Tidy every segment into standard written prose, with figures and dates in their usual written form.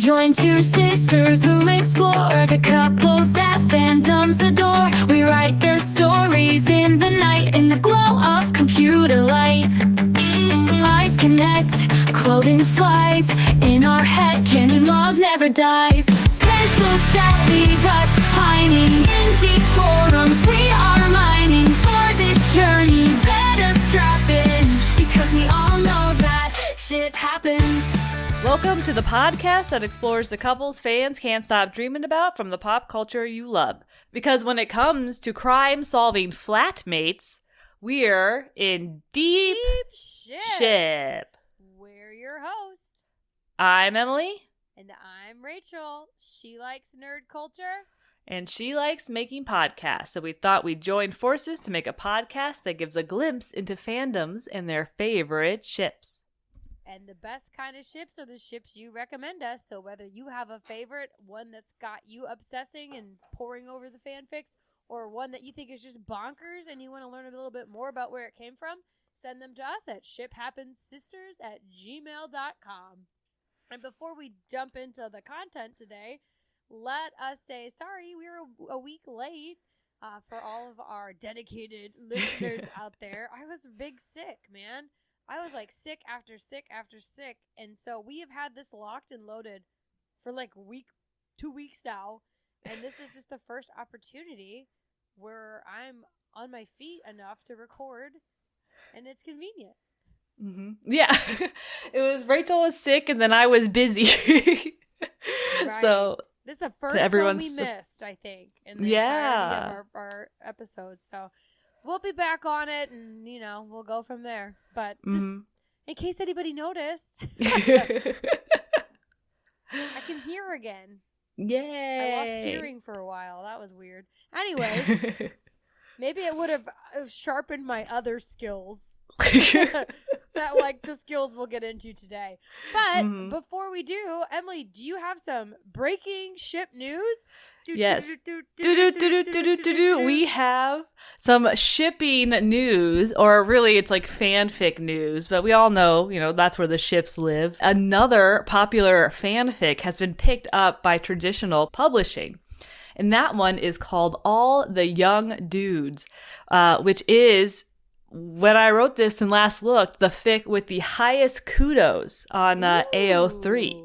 Join two sisters who explore the couples that fandoms adore. We write their stories in the night, in the glow of computer light. Eyes connect, clothing flies, in our head canon love never dies. Tense looks that leave us pining, in deep forums we are mining. For this journey better strap in, because we all know that shit happens. Welcome to the podcast that explores the couples fans can't stop dreaming about from the pop culture you love. Because when it comes to crime-solving flatmates, we're in deep ship. We're your host. I'm Emily. And I'm Rachel. She likes nerd culture. And she likes making podcasts, so we thought we'd join forces to make a podcast that gives a glimpse into fandoms and their favorite ships. And the best kind of ships are the ships you recommend us. So whether you have a favorite, one that's got you obsessing and poring over the fanfics, or one that you think is just bonkers and you want to learn a little bit more about where it came from, send them to us at shiphappenssisters@gmail.com. And before we jump into the content today, let us say sorry, we were a week late for all of our dedicated listeners out there. I was big sick, man. I was like sick after sick after sick. And so we have had this locked and loaded for like 2 weeks now. And this is just the first opportunity where I'm on my feet enough to record. And it's convenient. Mm-hmm. Yeah. It was Rachel was sick and then I was busy. Right. So this is the first one we missed, I think, in the entirety of our episodes. So we'll be back on it, and, you know, we'll go from there. But just in case anybody noticed, I can hear again. Yay. I lost hearing for a while. That was weird. Anyways, maybe it would have sharpened my other skills. That, like, the skills we'll get into today. But before we do, Emily, do you have some breaking ship news? Yes. We have some shipping news, or really it's like fanfic news, but we all know, you know, that's where the ships live. Another popular fanfic has been picked up by traditional publishing. And that one is called All the Young Dudes, which is, when I wrote this and last looked, the fic with the highest kudos on AO3.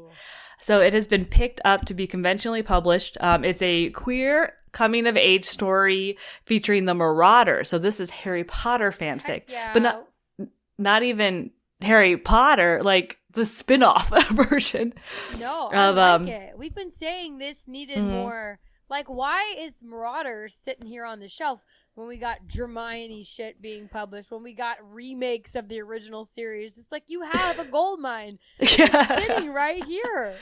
So it has been picked up to be conventionally published. It's a queer coming-of-age story featuring the Marauder. So this is Harry Potter fanfic. Yeah. But not even Harry Potter, like the spin-off version. No, I like it. We've been saying this needed more. Like, why is Marauder sitting here on the shelf when we got Hermione shit being published, when we got remakes of the original series? It's like, you have a gold mine sitting right here.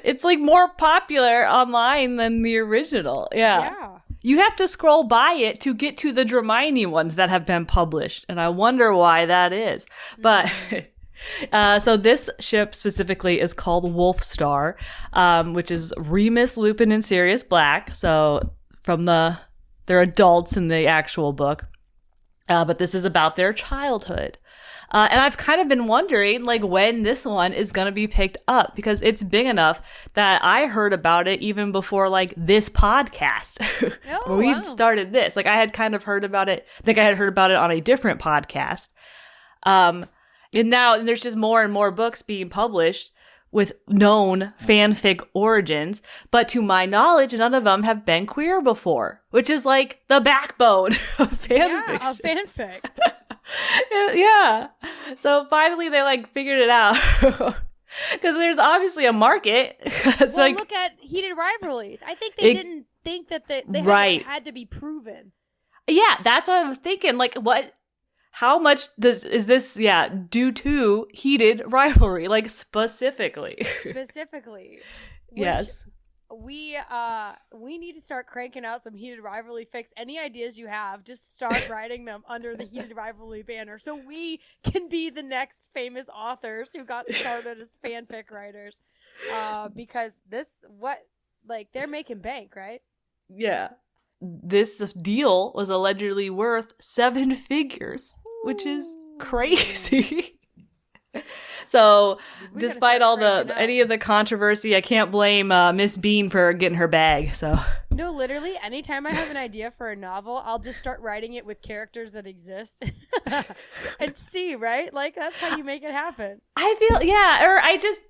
It's like more popular online than the original. Yeah. You have to scroll by it to get to the Hermione ones that have been published, and I wonder why that is. But so this ship specifically is called Wolfstar, which is Remus, Lupin, and Sirius Black. So they're adults in the actual book. But this is about their childhood. And I've kind of been wondering, like, when this one is going to be picked up, because it's big enough that I heard about it even before, like, this podcast. Oh, when we started this. Like, I had kind of heard about it. I think I had heard about it on a different podcast. And now there's just more and more books being published with known fanfic origins. But to my knowledge, none of them have been queer before, which is like the backbone of fanfic. Yeah, a fanfic. Yeah. So finally they like figured it out. Because there's obviously a market. It's well, like, look at Heated Rivalries. I think they didn't think that they had to be proven. Yeah, that's what I was thinking. Like, what? How much is this, due to Heated Rivalry, like, specifically? Specifically. Yes. We need to start cranking out some Heated Rivalry fics. Any ideas you have, just start writing them under the Heated Rivalry banner so we can be the next famous authors who got started as fanfic writers. Because they're making bank, right? Yeah. This deal was allegedly worth 7 figures, which is crazy. So despite all any of the controversy, I can't blame Miss Bean for getting her bag. So no, literally, anytime I have an idea for a novel, I'll just start writing it with characters that exist and see, right? Like, that's how you make it happen. I feel, or I just,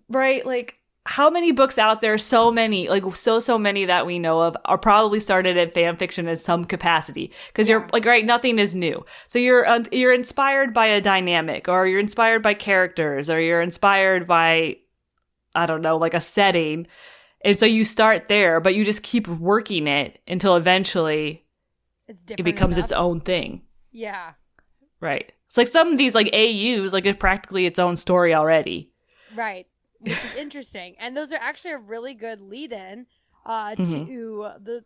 right, like, how many books out there, so many, like so many that we know of are probably started in fan fiction in some capacity. Because you're like, right, nothing is new. So you're inspired by a dynamic, or you're inspired by characters, or you're inspired by, I don't know, like a setting. And so you start there, but you just keep working it until eventually it becomes its own thing. Yeah. Right. It's like some of these like AUs, like it's practically its own story already. Right. Which is interesting. And those are actually a really good lead-in to the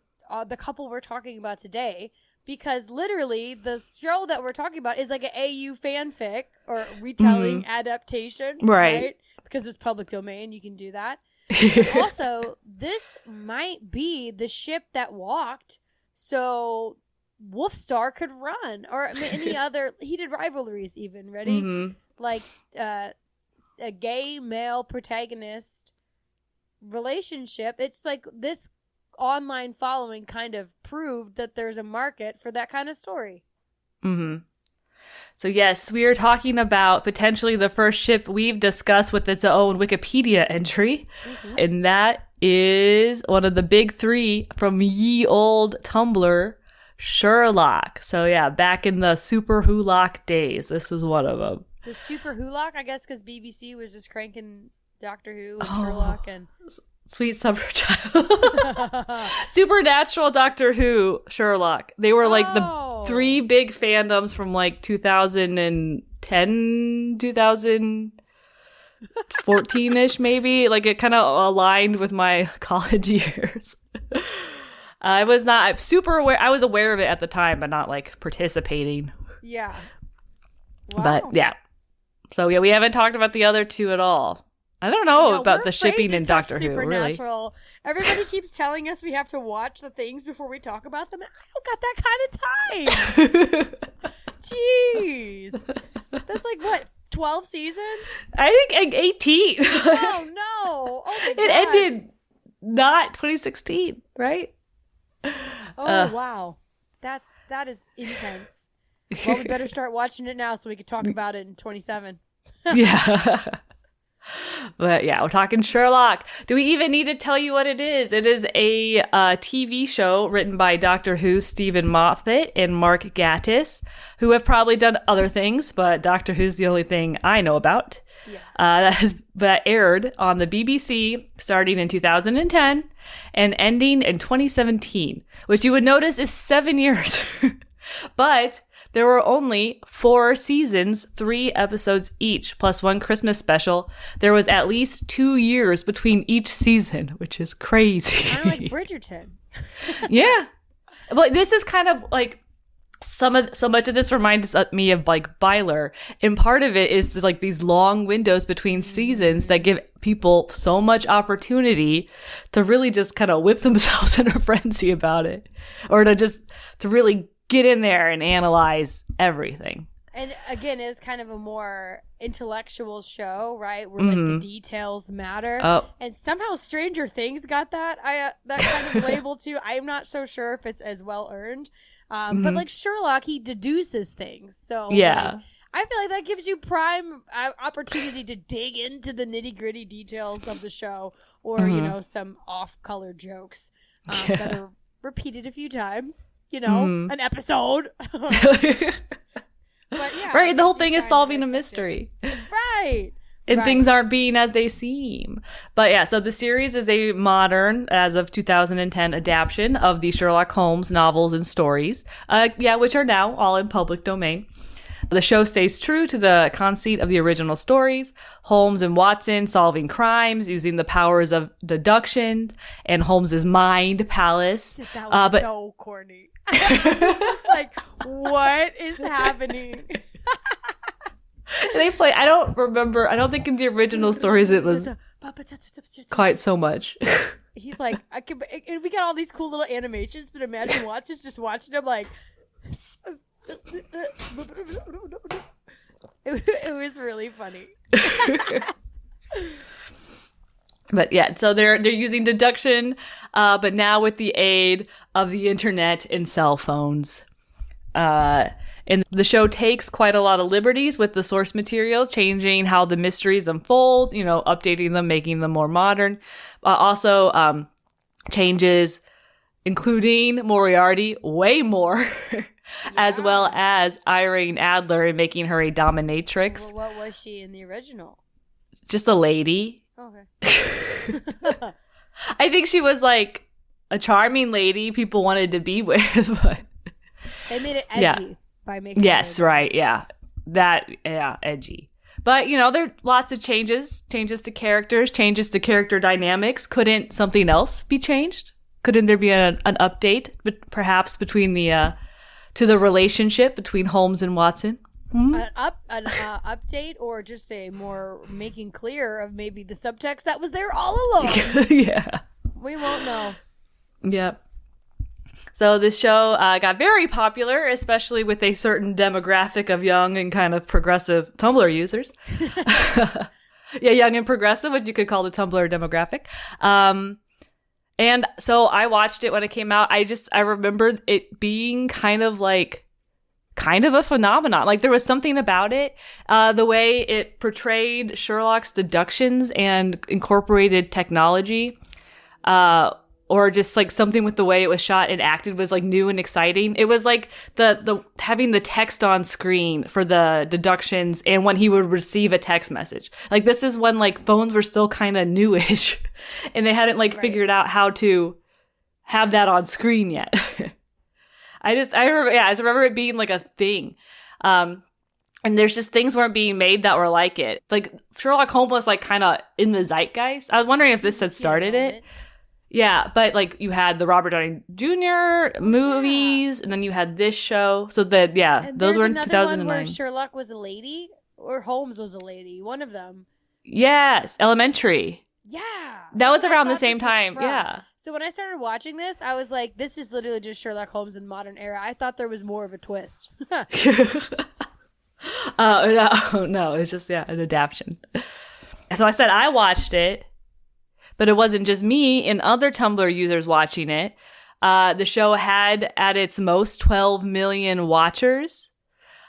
couple we're talking about today. Because literally, the show that we're talking about is like an AU fanfic or retelling adaptation. Right. Because it's public domain, you can do that. Also, this might be the ship that walked so Wolfstar could run. Or any other heated rivalries even. Ready? Like, a gay male protagonist relationship. It's like this online following kind of proved that there's a market for that kind of story. So yes, we are talking about potentially the first ship we've discussed with its own Wikipedia entry. And that is one of the big three from ye old Tumblr, Sherlock. So yeah, back in the Super Wholock days, this is one of them. The Super Wholock, I guess, because BBC was just cranking Doctor Who and Sherlock and Sweet Summer Child. Supernatural, Doctor Who, Sherlock. They were like the three big fandoms from like 2010, 2014-ish maybe. Like it kind of aligned with my college years. I was not super aware. I was aware of it at the time, but not like participating. Yeah. Wow. But yeah. So yeah, we haven't talked about the other two at all. I don't know about the shipping in Doctor Who, really. Everybody keeps telling us we have to watch the things before we talk about them, and I don't got that kind of time. Jeez. That's like, what, 12 seasons? I think 18. Oh, no. Oh, my God. It ended not 2016, right? Oh, wow. That is intense. Well, we better start watching it now so we can talk about it in 27. Yeah. But yeah, we're talking Sherlock. Do we even need to tell you what it is? It is a TV show written by Doctor Who's Stephen Moffat and Mark Gatiss, who have probably done other things, but Doctor Who's the only thing I know about. Yeah. That aired on the BBC starting in 2010 and ending in 2017, which you would notice is 7 years. But there were only 4 seasons, 3 episodes each, plus one Christmas special. There was at least 2 years between each season, which is crazy. Kind of like Bridgerton. Yeah. But this is kind of like so much of this reminds me of like Byler. And part of it is like these long windows between seasons that give people so much opportunity to really just kind of whip themselves in a frenzy about it. Or to really get in there and analyze everything. And again, it's kind of a more intellectual show, right? Where like the details matter. Oh. And somehow Stranger Things got that kind of label too. I'm not so sure if it's as well earned. But like Sherlock, he deduces things. So yeah. Like, I feel like that gives you prime opportunity to dig into the nitty gritty details of the show, or you know, some off-color jokes that are repeated a few times. You know, an episode. But yeah, right, the whole thing is solving a mystery. Right. And things aren't being as they seem. But yeah, so the series is a modern, as of 2010, adaptation of the Sherlock Holmes novels and stories, which are now all in public domain. The show stays true to the conceit of the original stories. Holmes and Watson solving crimes using the powers of deduction and Holmes's mind palace. That was so corny. It's like, what is happening? They play. I don't think in the original stories it was quite so much. He's like, we got all these cool little animations, but imagine Watson's just watching him like. It was really funny. But yeah, so they're using deduction, but now with the aid of the internet and cell phones. And the show takes quite a lot of liberties with the source material, changing how the mysteries unfold, updating them, making them more modern. Also, changes, including Moriarty, way more, as well as Irene Adler, and making her a dominatrix. Well, what was she in the original? Just a lady. Okay. I think she was like a charming lady people wanted to be with, but they made it edgy by making edgy. But there are lots of changes to characters, changes to character dynamics. Couldn't something else be changed? Couldn't there be an update, but perhaps between the to the relationship between Holmes and Watson? An update, or just a more making clear of maybe the subtext that was there all along. Yeah. We won't know. Yep. So this show got very popular, especially with a certain demographic of young and kind of progressive Tumblr users. Yeah, young and progressive, what you could call the Tumblr demographic. And so I watched it when it came out. I remember it being kind of a phenomenon. Like, there was something about it, the way it portrayed Sherlock's deductions and incorporated technology, or just like something with the way it was shot and acted was like new and exciting. It was like the having the text on screen for the deductions and when he would receive a text message. Like, this is when like phones were still kind of newish and they hadn't figured out how to have that on screen yet. I remember it being like a thing. And there's just things weren't being made that were like it. Like, Sherlock Holmes was like kind of in the zeitgeist. I was wondering if this had started it. Yeah, but like you had the Robert Downey Jr. movies, and then you had this show. So those were in 2009. Where Sherlock was a lady, or Holmes was a lady. One of them. Yes, Elementary. Yeah, that was around the same time. Yeah. So when I started watching this, I was like, "This is literally just Sherlock Holmes in modern era." I thought there was more of a twist. No, it's just an adaptation. So I said I watched it. But it wasn't just me and other Tumblr users watching it. The show had at its most 12 million watchers.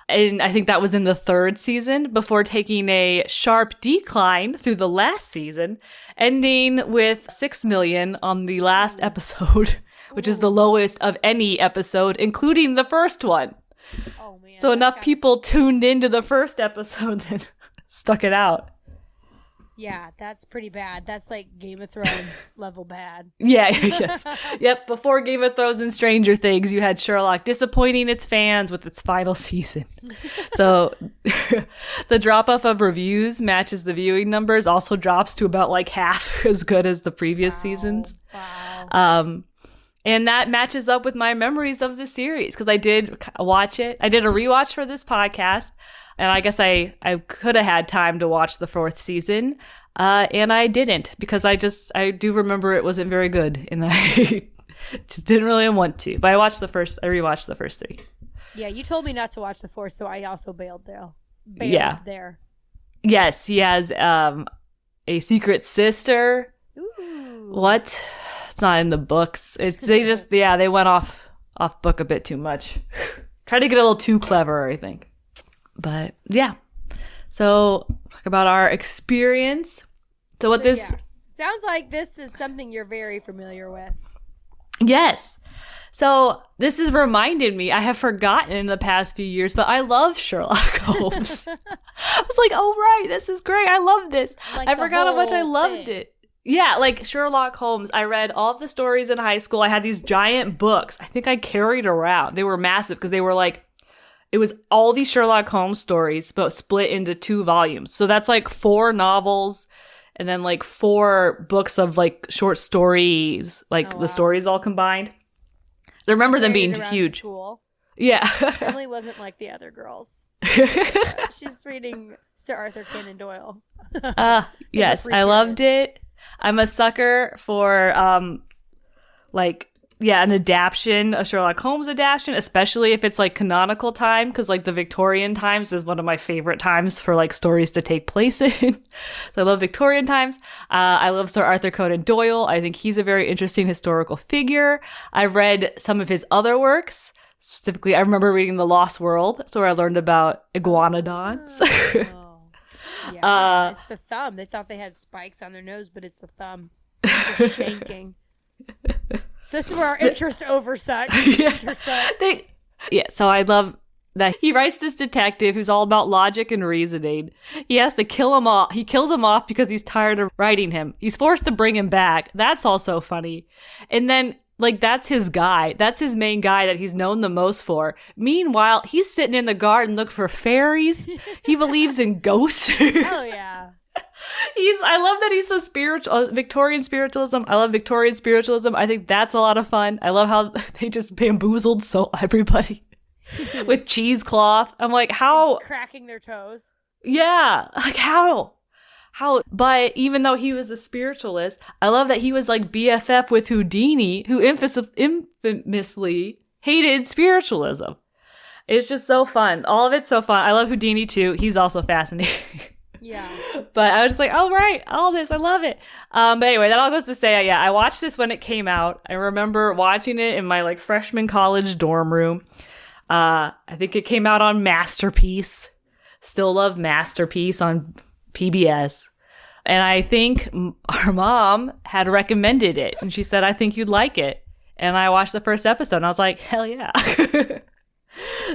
And I think that was in the third season, before taking a sharp decline through the last season, ending with 6 million on the last episode, which is the lowest of any episode, including the first one. Oh, man. So enough people tuned into the first episode and stuck it out. Yeah, that's pretty bad. That's like Game of Thrones level bad. Yeah, yes. Yep, before Game of Thrones and Stranger Things, you had Sherlock disappointing its fans with its final season. So the drop-off of reviews matches the viewing numbers, also drops to about like half as good as the previous seasons. Wow. And that matches up with my memories of the series, because I did watch it. I did a rewatch for this podcast. And I guess I could have had time to watch the fourth season, and I didn't, because I do remember it wasn't very good, and I just didn't really want to. But I rewatched the first three. Yeah, you told me not to watch the fourth, so I also bailed there. Yes, he has a secret sister. Ooh. What? It's not in the books. They went off book a bit too much. Tried to get a little too clever, I think. But yeah, so talk about our experience. Sounds like this is something you're very familiar with. Yes. So this has reminded me, I have forgotten in the past few years, but I love Sherlock Holmes. I was like, oh right, this is great. I love this. I forgot how much I loved it. Yeah, like Sherlock Holmes. I read all of the stories in high school. I had these giant books. I think I carried around. They were massive because they were like, it was all these Sherlock Holmes stories, but split into 2 volumes. So that's like 4 novels and then like 4 books of like short stories, the stories all combined. I remember them being huge. School. Yeah. Emily wasn't like the other girls. She's reading Sir Arthur Conan Doyle. Yes, I loved it. I'm a sucker for an adaptation, a Sherlock Holmes adaptation, especially if it's like canonical time, because like the Victorian times is one of my favorite times for like stories to take place in. So I love Victorian times. I love Sir Arthur Conan Doyle. I think he's a very interesting historical figure. I've read some of his other works. Specifically, I remember reading The Lost World. That's where I learned about iguanodons. Yeah, it's the thumb. They thought they had spikes on their nose, but it's the thumb. Just shanking. This is where our interest intersect. So I love that he writes this detective who's all about logic and reasoning. He has to kill him off. He kills him off because he's tired of writing him. He's forced to bring him back. That's also funny. And then, like, that's his guy. That's his main guy that he's known the most for. Meanwhile, he's sitting in the garden looking for fairies. He believes in ghosts. Oh, yeah. I love that he's so spiritual. Victorian spiritualism. I love Victorian spiritualism. I think that's a lot of fun. I love how they just bamboozled everybody with cheesecloth. I'm like, how? Cracking their toes. Yeah. Like, how? But even though he was a spiritualist, I love that he was like BFF with Houdini, who infamously hated spiritualism. It's just so fun. All of it's so fun. I love Houdini too. He's also fascinating. Yeah. But I was just like, oh, right, all this, I love it. But anyway, that all goes to say, I watched this when it came out. I remember watching it in my like freshman college dorm room. I think it came out on Masterpiece. Still love Masterpiece on PBS. And I think our mom had recommended it. And she said, I think you'd like it. And I watched the first episode and I was like, hell yeah.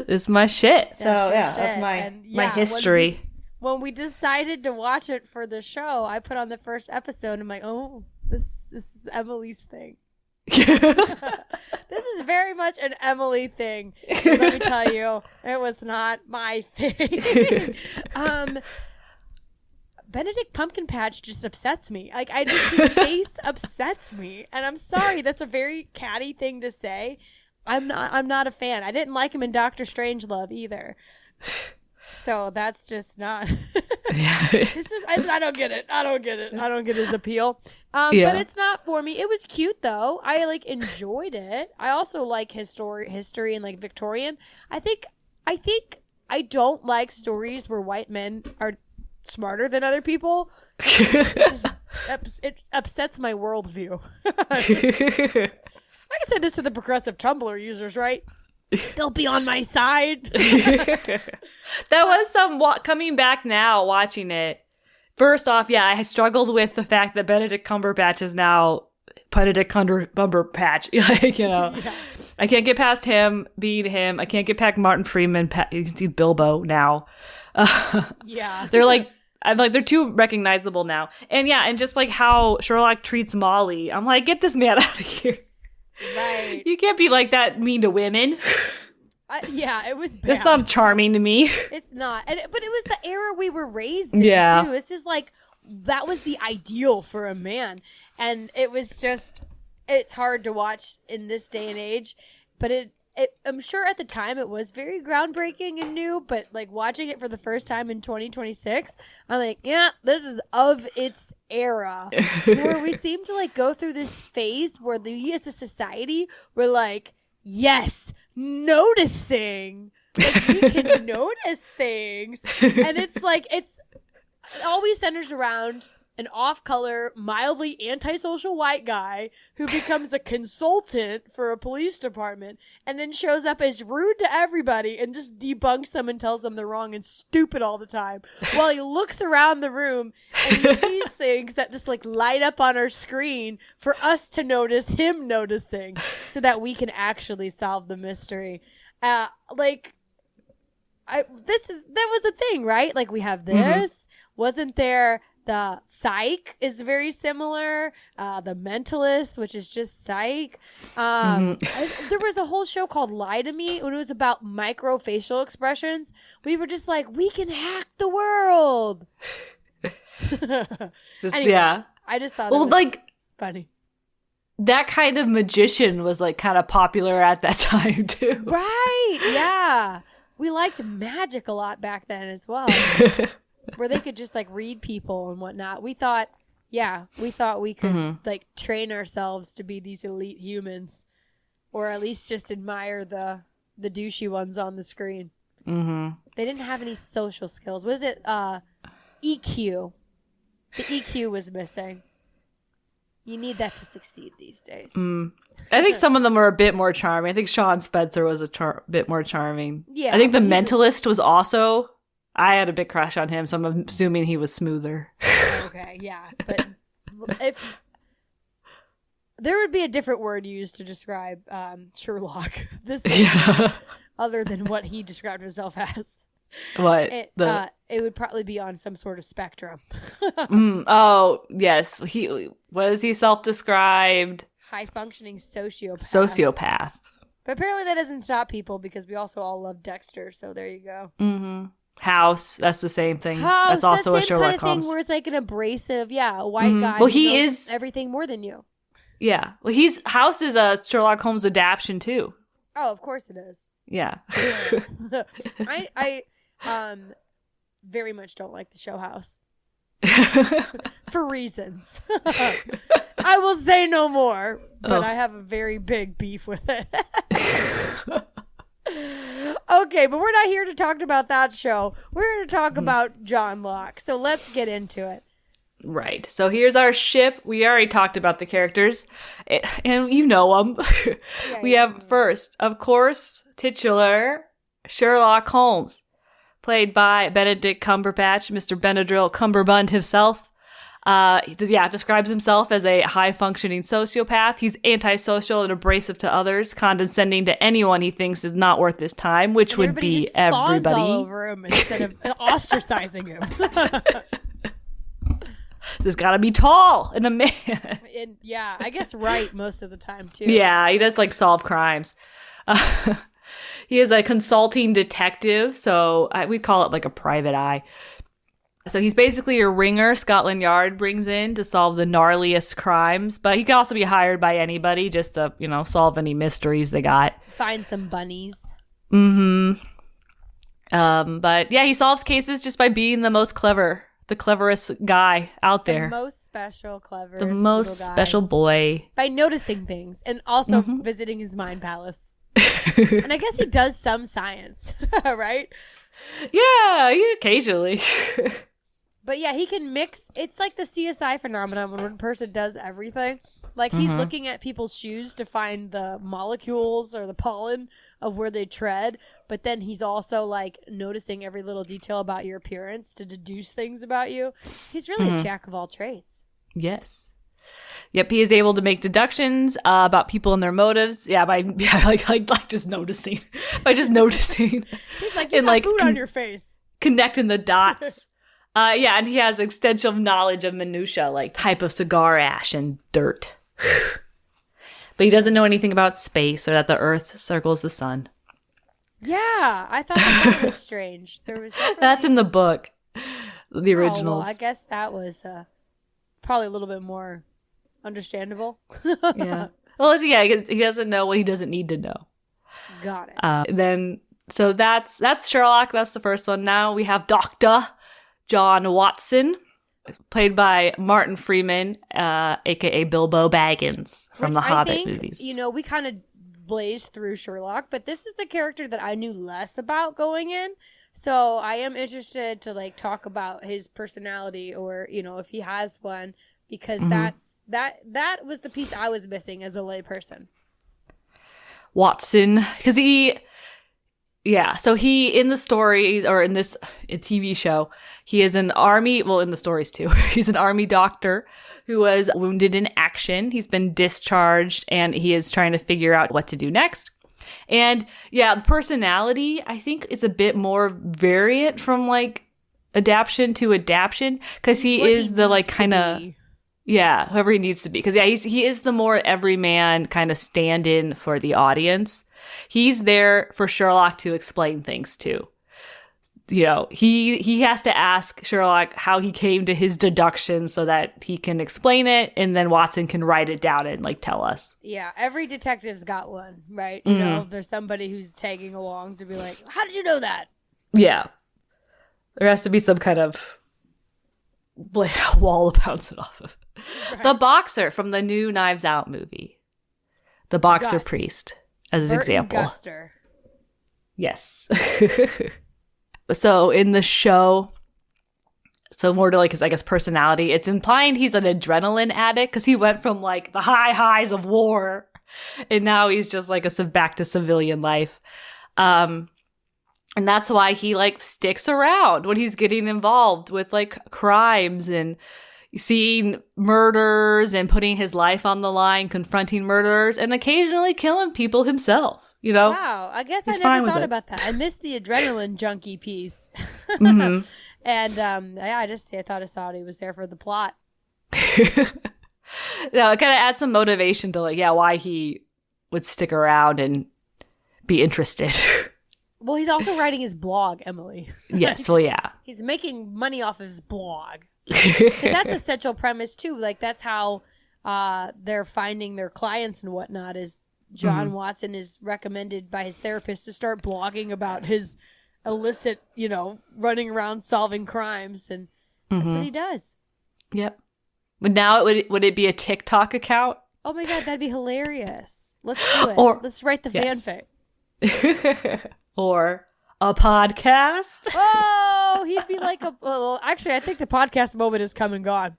This is my shit. That's my history. When we decided to watch it for the show, I put on the first episode and I'm like, oh, this is Emily's thing. This is very much an Emily thing. Let me tell you, it was not my thing. Benedict Pumpkinpatch just upsets me. Like, his face upsets me. And I'm sorry, that's a very catty thing to say. I'm not a fan. I didn't like him in Doctor Strangelove either. So that's just not. It's just I don't get it. I don't get his appeal. But it's not for me. It was cute though. I like enjoyed it. I also like history and like Victorian. I think I don't like stories where white men are smarter than other people. It upsets my worldview. Like I said this to the progressive Tumblr users, right? They'll be on my side. That was some coming back now watching it. First off, I struggled with the fact that Benedict Cumberbatch is now Benedict Cumberbatch. Like, you know, I can't get past him being him. I can't get past Martin Freeman. He's Bilbo now. They're like, they're too recognizable now. And just like how Sherlock treats Molly, I'm like, get this man out of here. Right. You can't be like that mean to women. It was bad. That's not charming to me. It's not. But it was the era we were raised in, too. This is like, that was the ideal for a man. And it was just, it's hard to watch in this day and age. But I'm sure at the time it was very groundbreaking and new. But like watching it for the first time in 2026, I'm like, this is of its era. Where we seem to like go through this phase where we as a society, we're like, yes, noticing. Like, we can notice things. And it's like, it always centers around an off-color, mildly antisocial white guy who becomes a consultant for a police department and then shows up as rude to everybody and just debunks them and tells them they're wrong and stupid all the time while he looks around the room and he sees things that just like light up on our screen for us to notice him noticing so that we can actually solve the mystery. That was a thing, right? Like we have this. Wasn't there... The Psych is very similar. The Mentalist, which is just Psych. There was a whole show called Lie to Me when it was about microfacial expressions. We were just like, we can hack the world. Anyways, I just thought it was like funny. That kind of magician was like kind of popular at that time too. Right, yeah. We liked magic a lot back then as well. Where they could just like read people and whatnot. We thought we could like train ourselves to be these elite humans. Or at least just admire the douchey ones on the screen. Mm-hmm. They didn't have any social skills. What is it? EQ. The EQ was missing. You need that to succeed these days. I think some of them are a bit more charming. I think Sean Spencer was a bit more charming. Yeah. I think The Mentalist was also... I had a big crush on him, so I'm assuming he was smoother. Okay, yeah. But if... There would be a different word used to describe Sherlock. Other than what he described himself as. What? It would probably be on some sort of spectrum. Oh, yes. What is he self-described? High-functioning sociopath. Sociopath. But apparently that doesn't stop people because we also all love Dexter, so there you go. Mm-hmm. House, that's the same thing. House, that's also that a same kind Sherlock of Holmes. thing where it's like an abrasive, white guy Well, who he knows is everything more than you. Yeah. Well, House is a Sherlock Holmes adaptation too. Oh, of course it is. Yeah. I very much don't like the show House. For reasons. I will say no more, but I have a very big beef with it. Okay, but we're not here to talk about that show. We're here to talk about Johnlock. So let's get into it. Right. So here's our ship. We already talked about the characters, and you know them. We have first, of course, titular Sherlock Holmes, played by Benedict Cumberbatch, Mr. Benadryl Cumberbund himself. Describes himself as a high-functioning sociopath. He's antisocial and abrasive to others, condescending to anyone he thinks is not worth his time, which would be just everybody. All over him instead of ostracizing him. There's got to be tall in a man. Yeah, I guess right most of the time, too. Yeah, he does, solve crimes. He is a consulting detective, so we'd call it, a private eye. So he's basically a ringer Scotland Yard brings in to solve the gnarliest crimes, but he can also be hired by anybody just to, solve any mysteries they got. Find some bunnies. Mm-hmm. But, yeah, he solves cases just by being the cleverest guy out there. The most special, cleverest The most special boy. By noticing things and also visiting his mind palace. And I guess he does some science, right? Yeah, occasionally. But yeah, he can mix. It's like the CSI phenomenon when one person does everything. He's looking at people's shoes to find the molecules or the pollen of where they tread. But then he's also noticing every little detail about your appearance to deduce things about you. He's really a jack of all trades. Yes. Yep, he is able to make deductions about people and their motives. Yeah, by just noticing. By just noticing. He's like, you got food on your face. Connecting the dots. And he has extensive knowledge of minutia, like type of cigar ash and dirt. But he doesn't know anything about space or that the Earth circles the sun. Yeah, I thought that was strange. There was That's in the book, the originals. Well, I guess that was probably a little bit more understandable. Yeah. Well, yeah, he doesn't know what he doesn't need to know. Got it. So that's Sherlock. That's the first one. Now we have Dr. John Watson, played by Martin Freeman, a.k.a. Bilbo Baggins from the Hobbit movies. We kind of blazed through Sherlock, but this is the character that I knew less about going in. So I am interested to talk about his personality or, if he has one, because that was the piece I was missing as a layperson. Watson, because so he, in the story, or in this TV show, he is an army, well, in the stories too, he's an army doctor who was wounded in action. He's been discharged, and he is trying to figure out what to do next. And, the personality, I think, is a bit more variant from, adaptation to adaptation, because he is the, kind of... Yeah, whoever he needs to be. Because, he is the more everyman kind of stand-in for the audience. He's there for Sherlock to explain things to. He has to ask Sherlock how he came to his deduction so that he can explain it, and then Watson can write it down and, tell us. Yeah, every detective's got one, right? There's somebody who's tagging along to be like, how did you know that? Yeah. There has to be some kind of wall to bounce it off of. Right. The boxer from the new Knives Out movie. The boxer priest. as an example. Guster. Yes. So in the show, so more to like his, I guess, personality, it's implying he's an adrenaline addict because he went from like the high highs of war and now he's just like back to civilian life. And that's why he like sticks around when he's getting involved with like crimes and seeing murders and putting his life on the line, confronting murderers and occasionally killing people himself. You know? Wow, I guess He's I never thought about that. I missed the adrenaline junkie piece. Mm-hmm. And I thought he was there for the plot. No, it kind of adds some motivation to like, why he would stick around and be interested. Well, he's also writing his blog, Emily. Yes, well, yeah. He's making money off of his blog. 'Cause that's a central premise too. Like that's how they're finding their clients and whatnot. Is John Watson is recommended by his therapist to start blogging about his illicit, running around solving crimes, and that's what he does. Yep. But now would it be a TikTok account? Oh my God, that'd be hilarious. Let's do it. Let's write the fanfic. Or a podcast. Oh, he'd be like actually, I think the podcast moment is come and gone.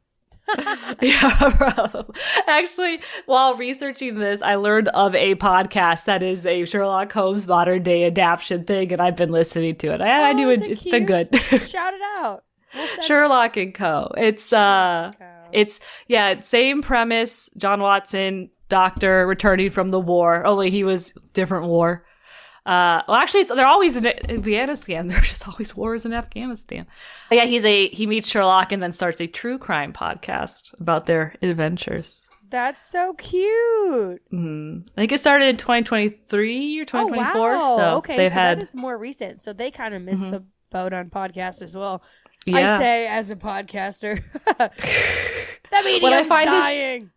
Yeah, probably. Actually, while researching this, I learned of a podcast that is a Sherlock Holmes modern day adaptation thing, and I've been listening to it. I do it. It's been good. Shout it out. Sherlock and Co. It's same premise. John Watson, doctor returning from the war. Only he was different war. Well, actually, they're always in Afghanistan. There's just always wars in Afghanistan. But yeah, he meets Sherlock and then starts a true crime podcast about their adventures. That's so cute. Mm-hmm. I think it started in 2023 or 2024. Oh, wow. So okay, that is more recent. So they kind of missed the boat on podcasts as well. Yeah. I say as a podcaster, that medium's dying.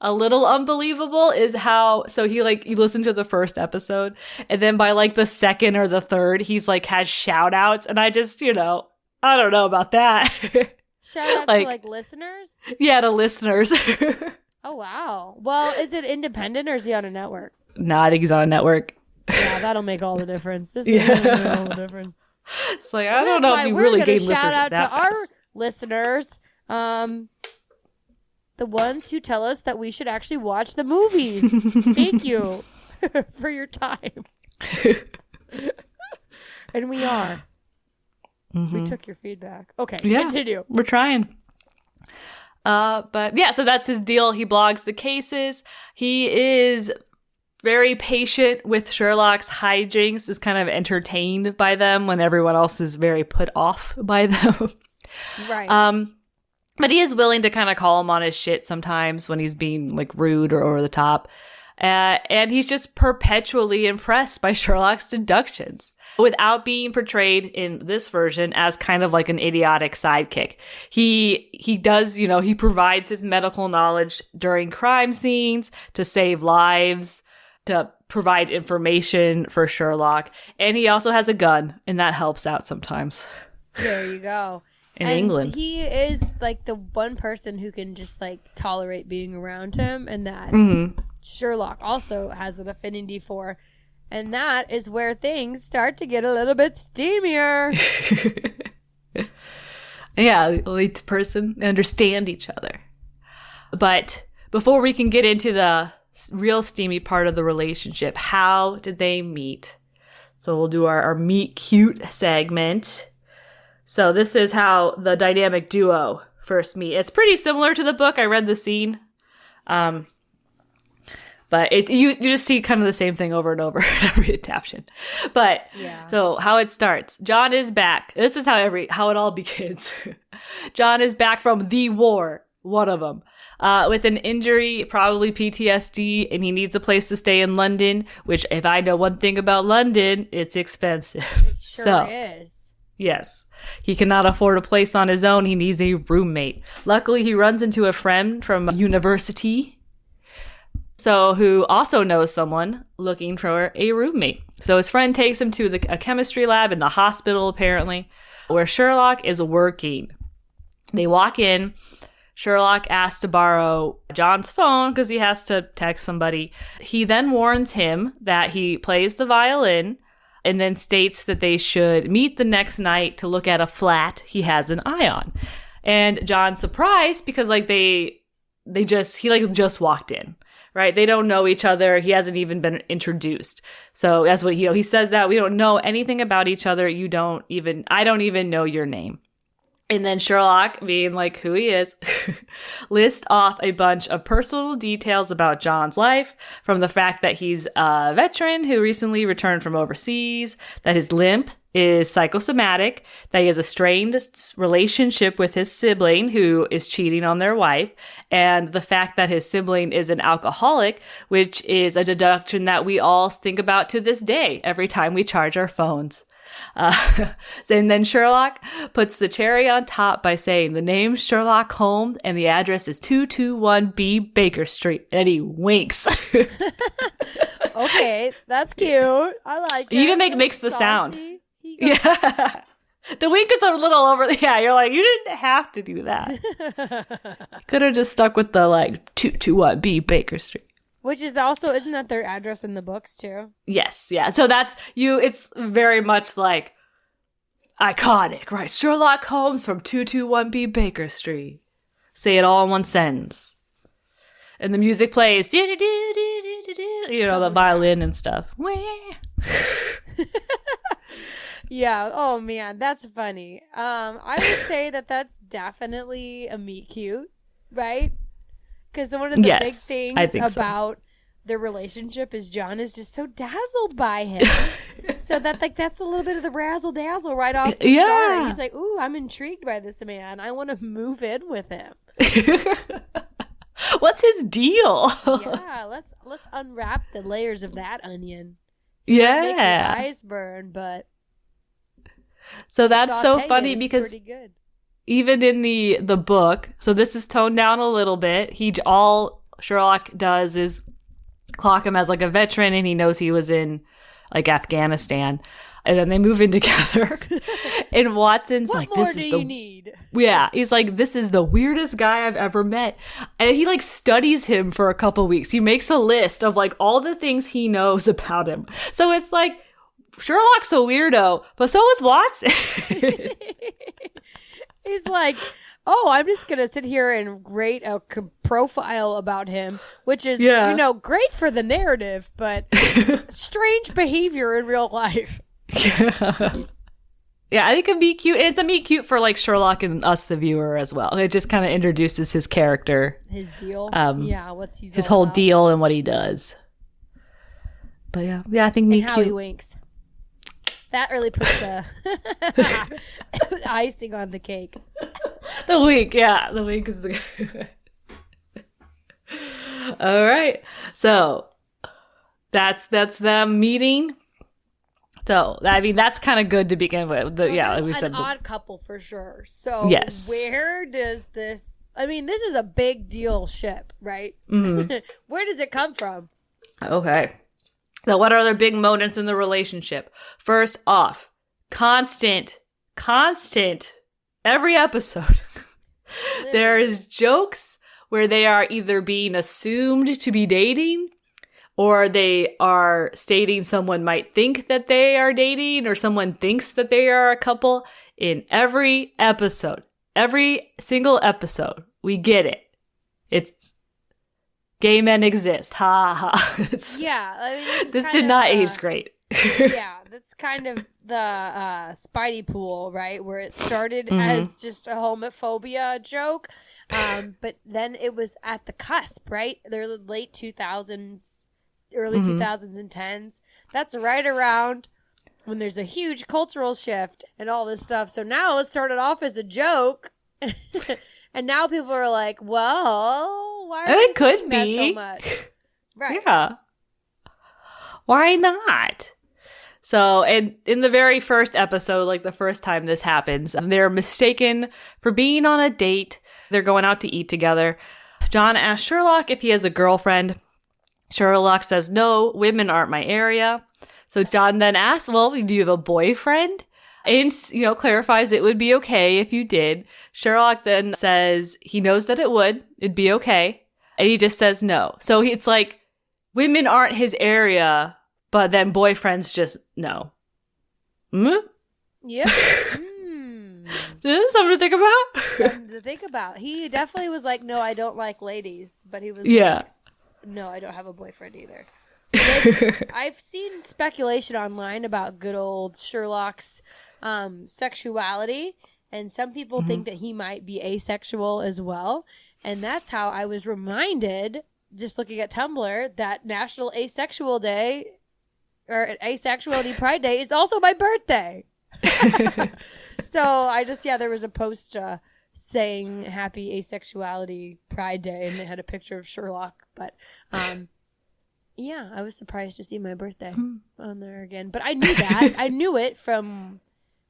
A little unbelievable is how, so you listen to the first episode and then by like the second or the third, he's like has shout outs and I just, I don't know about that. Shout outs to like listeners? Yeah, to listeners. Oh, wow. Well, is it independent or is he on a network? No, I think he's on a network. Yeah, that'll make all the difference. This is going to make all the difference. It's like, I don't know if you really gain listeners. Shout out to our listeners. The ones who tell us that we should actually watch the movies. Thank you for your time. And we are. Mm-hmm. We took your feedback. Okay, continue. We're trying. But yeah, so that's his deal. He blogs the cases. He is very patient with Sherlock's hijinks, is kind of entertained by them when everyone else is very put off by them. Right. But he is willing to kind of call him on his shit sometimes when he's being like rude or over the top. And he's just perpetually impressed by Sherlock's deductions without being portrayed in this version as kind of like an idiotic sidekick. He does, he provides his medical knowledge during crime scenes to save lives, to provide information for Sherlock. And he also has a gun, and that helps out sometimes. There you go. In England. He is like the one person who can just like tolerate being around him, and that Sherlock also has an affinity for. And that is where things start to get a little bit steamier. Yeah, each person understand each other. But before we can get into the real steamy part of the relationship, how did they meet? So we'll do our meet cute segment. So this is how the dynamic duo first meet. It's pretty similar to the book. I read the scene. But you just see kind of the same thing over and over in every adaptation. But So how it starts. John is back. This is how it all begins. John is back from the war, one of them, with an injury, probably PTSD, and he needs a place to stay in London, which if I know one thing about London, it's expensive. It sure is. Yes. He cannot afford a place on his own. He needs a roommate. Luckily, he runs into a friend from university, who also knows someone looking for a roommate. So his friend takes him to a chemistry lab in the hospital, apparently, where Sherlock is working. They walk in. Sherlock asks to borrow John's phone because he has to text somebody. He then warns him that he plays the violin and then states that they should meet the next night to look at a flat he has an eye on. And John's surprised because he just walked in, right? They don't know each other. He hasn't even been introduced. So that's what he says, that we don't know anything about each other. I don't even know your name. And then Sherlock, being like who he is, lists off a bunch of personal details about John's life, from the fact that he's a veteran who recently returned from overseas, that his limp is psychosomatic, that he has a strained relationship with his sibling who is cheating on their wife, and the fact that his sibling is an alcoholic, which is a deduction that we all think about to this day every time we charge our phones. And then Sherlock puts the cherry on top by saying the name's Sherlock Holmes and the address is 221B Baker Street, and he winks. Okay, that's cute. I like it. He even makes the sound. Yeah. The wink is a little over. Yeah, you're like, you didn't have to do that. Could have just stuck with the 221B Baker Street. Which is also, isn't that their address in the books too? Yes, yeah. So that's it's very much like iconic, right? Sherlock Holmes from 221B Baker Street. Say it all in one sentence. And the music plays, the violin and stuff. Yeah, oh man, that's funny. I would say that that's definitely a meet cute, right? Because one of the big things about their relationship is John is just so dazzled by him. So that's a little bit of the razzle dazzle right off the start. He's like, ooh, I'm intrigued by this man. I want to move in with him. What's his deal? Yeah, let's unwrap the layers of that onion. Yeah. Make your eyes burn, but so that's so funny because pretty good. Even in the book, so this is toned down a little bit. All Sherlock does is clock him as a veteran, and he knows he was in Afghanistan, and then they move in together. And Watson's what more do you need? Yeah, he's like, this is the weirdest guy I've ever met, and he studies him for a couple weeks. He makes a list of all the things he knows about him. So it's Sherlock's a weirdo, but so is Watson. He's like, oh, I'm just going to sit here and rate a profile about him, which is, great for the narrative, but strange behavior in real life. Yeah, I think it'd be cute. It's a meet cute for Sherlock and us, the viewer, as well. It just kind of introduces his character. His deal. What's his whole about. deal and what he does. But yeah, I think meet and how cute. He winks. That really puts the icing on the cake. The wink, yeah. The wink is all right. So that's them meeting. So I mean that's kind of good to begin with. Like we said, an odd couple for sure. So yes. Where does this? I mean, this is a big deal ship, right? Mm-hmm. Where does it come from? Okay. So what are the big moments in the relationship? First off, constant, every episode, there is jokes where they are either being assumed to be dating or they are stating someone might think that they are dating or someone thinks that they are a couple in every episode. Every single episode. We get it. It's gay men exist. Ha ha. This did not age great. Yeah, that's kind of the Spidey pool, right? Where it started as just a homophobia joke, but then it was at the cusp, right? They're the late 2000s, early 2000s and 10s. That's right around when there's a huge cultural shift and all this stuff. So now it started off as a joke, and now people are like, well, why are they saying that so much? Right. Yeah. Why not? So, and in the very first episode, the first time this happens, they're mistaken for being on a date. They're going out to eat together. John asks Sherlock if he has a girlfriend. Sherlock says, no, women aren't my area. So John then asks, well, do you have a boyfriend? And, clarifies it would be okay if you did. Sherlock then says he knows that it'd be okay. And he just says no. So it's like, women aren't his area, but then boyfriends just no. Yep. This is something to think about. Something to think about. He definitely was like, no, I don't like ladies. But he was like, no, I don't have a boyfriend either. Which, I've seen speculation online about good old Sherlock's sexuality. And some people think that he might be asexual as well. And that's how I was reminded, just looking at Tumblr, that National Asexual Day, or Asexuality Pride Day, is also my birthday. So I just, there was a post saying Happy Asexuality Pride Day, and they had a picture of Sherlock. But I was surprised to see my birthday on there again. But I knew that. I knew it from,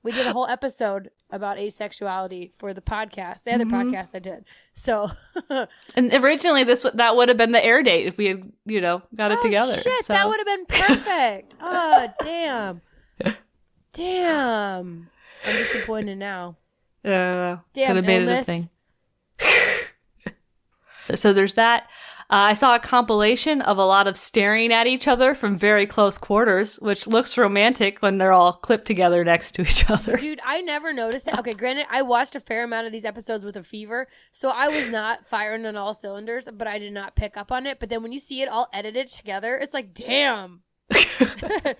we did a whole episode about asexuality for the podcast, the other podcast I did. So, and originally that would have been the air date if we had, got it together. Shit, so. that would have been perfect. Oh, damn. I'm disappointed now. Damn, could have made it a thing. So there's that. I saw a compilation of a lot of staring at each other from very close quarters, which looks romantic when they're all clipped together next to each other. Dude, I never noticed it. Okay, granted, I watched a fair amount of these episodes with a fever, so I was not firing on all cylinders, but I did not pick up on it. But then when you see it all edited together, it's like, damn. They're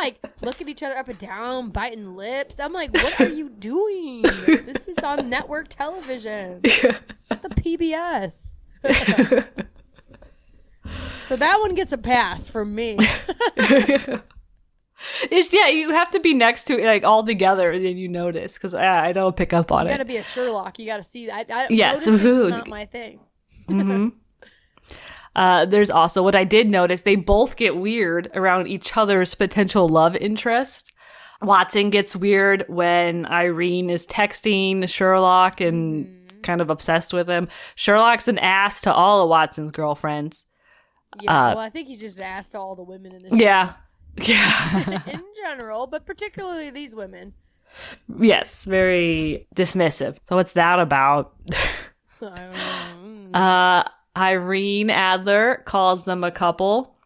like looking each other up and down, biting lips. I'm like, what are you doing? This is on network television. It's the PBS. So that one gets a pass from me. You have to be next to it, like all together, and then you notice, because I don't pick up on it. You gotta be a Sherlock. You gotta see that. Yes, it's not my thing. There's also what I did notice. They both get weird around each other's potential love interest. Watson gets weird when Irene is texting Sherlock and kind of obsessed with him. Sherlock's an ass to all of Watson's girlfriends. Yeah, I think he's just an ass to all the women in the show. Yeah. In general, but particularly these women. Yes, very dismissive. So what's that about? I don't know. Irene Adler calls them a couple.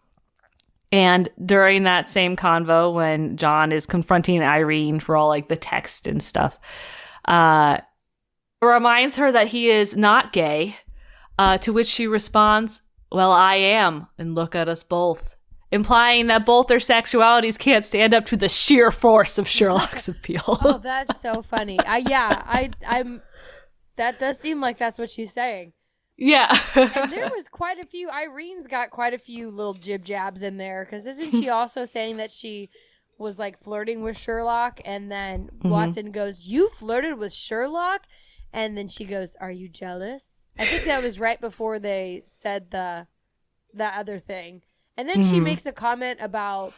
And during that same convo, when John is confronting Irene for all like the text and stuff, reminds her that he is not gay, to which she responds, well, I am, and look at us both. Implying that both their sexualities can't stand up to the sheer force of Sherlock's appeal. Oh, that's so funny. I'm. That does seem like that's what she's saying. Yeah. And there was quite a few. Irene's got quite a few little jib jabs in there, because isn't she also saying that she was like flirting with Sherlock, and then Watson goes, "You flirted with Sherlock?" And then she goes, "Are you jealous?" I think that was right before they said that other thing. And then she makes a comment about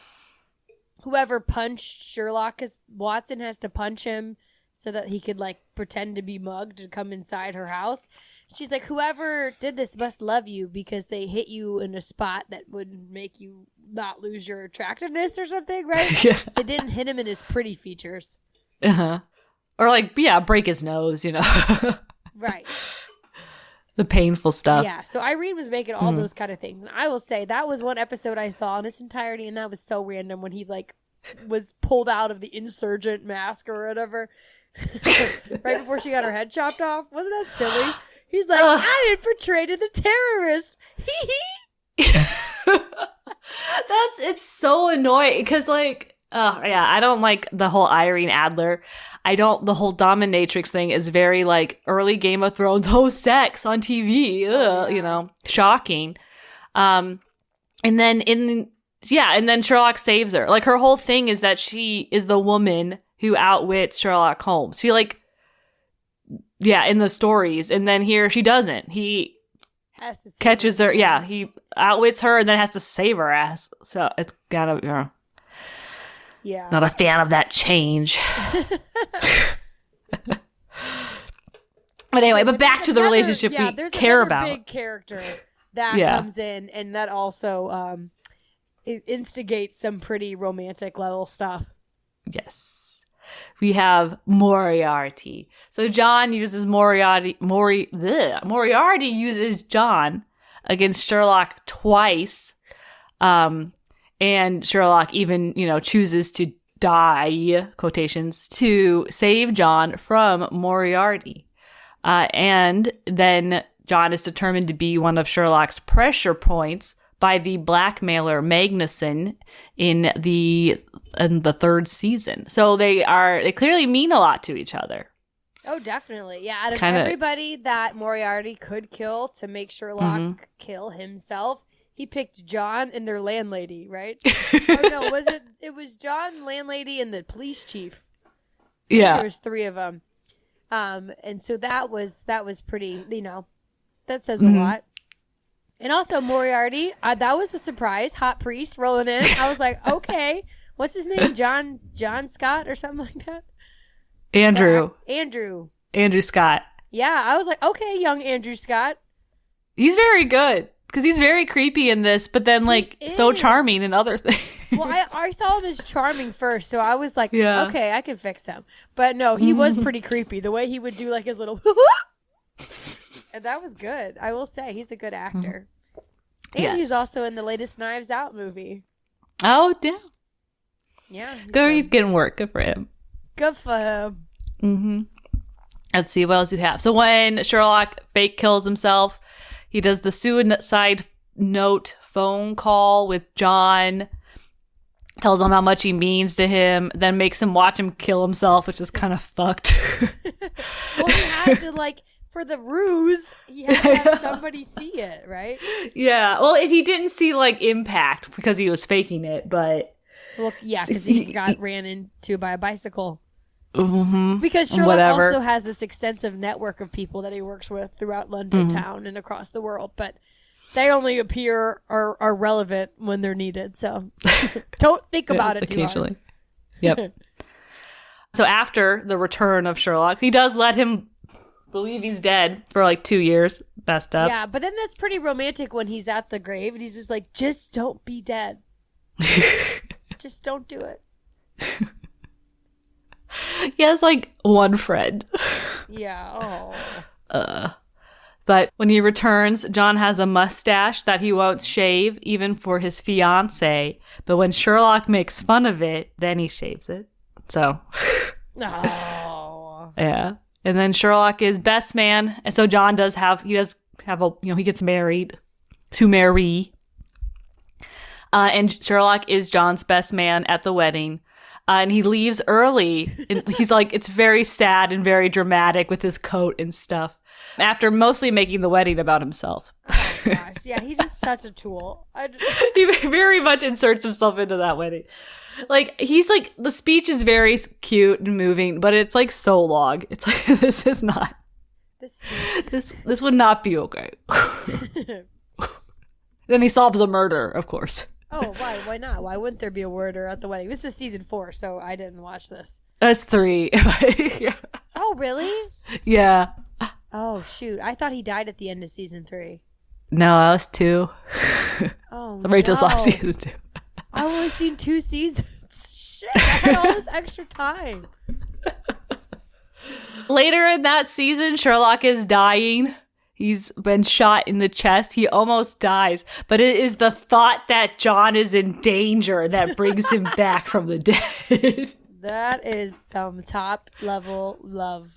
whoever punched Sherlock, because Watson has to punch him so that he could like pretend to be mugged and come inside her house. She's like, whoever did this must love you because they hit you in a spot that would make you not lose your attractiveness or something, right? Yeah. They didn't hit him in his pretty features. Uh-huh. Or like, break his nose, Right. The painful stuff. Yeah, so Irene was making all those kind of things. And I will say, that was one episode I saw in its entirety, and that was so random when he, like, was pulled out of the insurgent mask or whatever. Right before she got her head chopped off. Wasn't that silly? He's like, I infiltrated the terrorist. It's so annoying, because, like, I don't like the whole Irene Adler. The whole dominatrix thing is very like early Game of Thrones, sex on TV, shocking. And then Sherlock saves her. Like her whole thing is that she is the woman who outwits Sherlock Holmes. She in the stories. And then here she doesn't. He has to catches her. Yeah. He outwits her and then has to save her ass. So it's gotta, yeah. Not a fan of that change. But anyway, but back to the relationship we care about. There's a big character that comes in, and that also it instigates some pretty romantic level stuff. Yes. we have Moriarty. So John uses Moriarty uses John against Sherlock twice. And Sherlock even, chooses to die, quotations, to save John from Moriarty. And then John is determined to be one of Sherlock's pressure points by the blackmailer Magnuson in the third season. So they clearly mean a lot to each other. Oh, definitely. Yeah, out of everybody that Moriarty could kill to make Sherlock kill himself, he picked John and their landlady, right? Oh no, it was John, landlady, and the police chief. Yeah. There was 3 of them. And so that was pretty, that says a lot. And also Moriarty, that was a surprise. Hot priest rolling in. I was like, okay, what's his name? John Scott or something like that? Andrew Scott. Yeah, I was like, okay, young Andrew Scott. He's very good because he's very creepy in this, but then so charming in other things. Well, I saw him as charming first, so I was like, okay, I can fix him. But no, he was pretty creepy. The way he would do his little and that was good. I will say he's a good actor. And he's also in the latest Knives Out movie. Oh, damn. Yeah. He's getting work. Good for him. Good for him. Mm-hmm. Let's see, what else you have? So when Sherlock fake kills himself, he does the suicide note phone call with John, tells him how much he means to him, then makes him watch him kill himself, which is kind of fucked. Well, he had to, for the ruse, he had to have somebody see it, right? Yeah. Well, he didn't see, impact because he was faking it, but... Well, yeah, because he got ran into by a bicycle. Mm-hmm. Because Sherlock also has this extensive network of people that he works with throughout London town and across the world, but they only appear or are relevant when they're needed. So don't think about it too hard. Yep. So after the return of Sherlock, he does let him believe he's dead for 2 years. Messed up. Yeah, but then that's pretty romantic when he's at the grave and he's just like, just don't be dead. Just don't do it. He has one friend. Yeah. But when he returns, John has a mustache that he won't shave even for his fiance. But when Sherlock makes fun of it, then he shaves it. So. Oh. Yeah. And then Sherlock is best man. And so John he gets married to Mary. And Sherlock is John's best man at the wedding. And he leaves early. And he's it's very sad and very dramatic with his coat and stuff. After mostly making the wedding about himself. Oh, gosh. Yeah, he's just such a tool. He very much inserts himself into that wedding. He's the speech is very cute and moving, but it's so long. It's this is not. This would not be okay. Then he solves a murder, of course. Oh, why? Why not? Why wouldn't there be a murder at the wedding? This is season 4, so I didn't watch this. That's 3. Yeah. Oh, really? Yeah. Oh, shoot. I thought he died at the end of season 3. No, that was 2. Oh, Rachel saw season 2. I've only seen 2 seasons. Shit, I had all this extra time. Later in that season, Sherlock is dying. He's been shot in the chest. He almost dies. But it is the thought that John is in danger that brings him back from the dead. That is some top level love.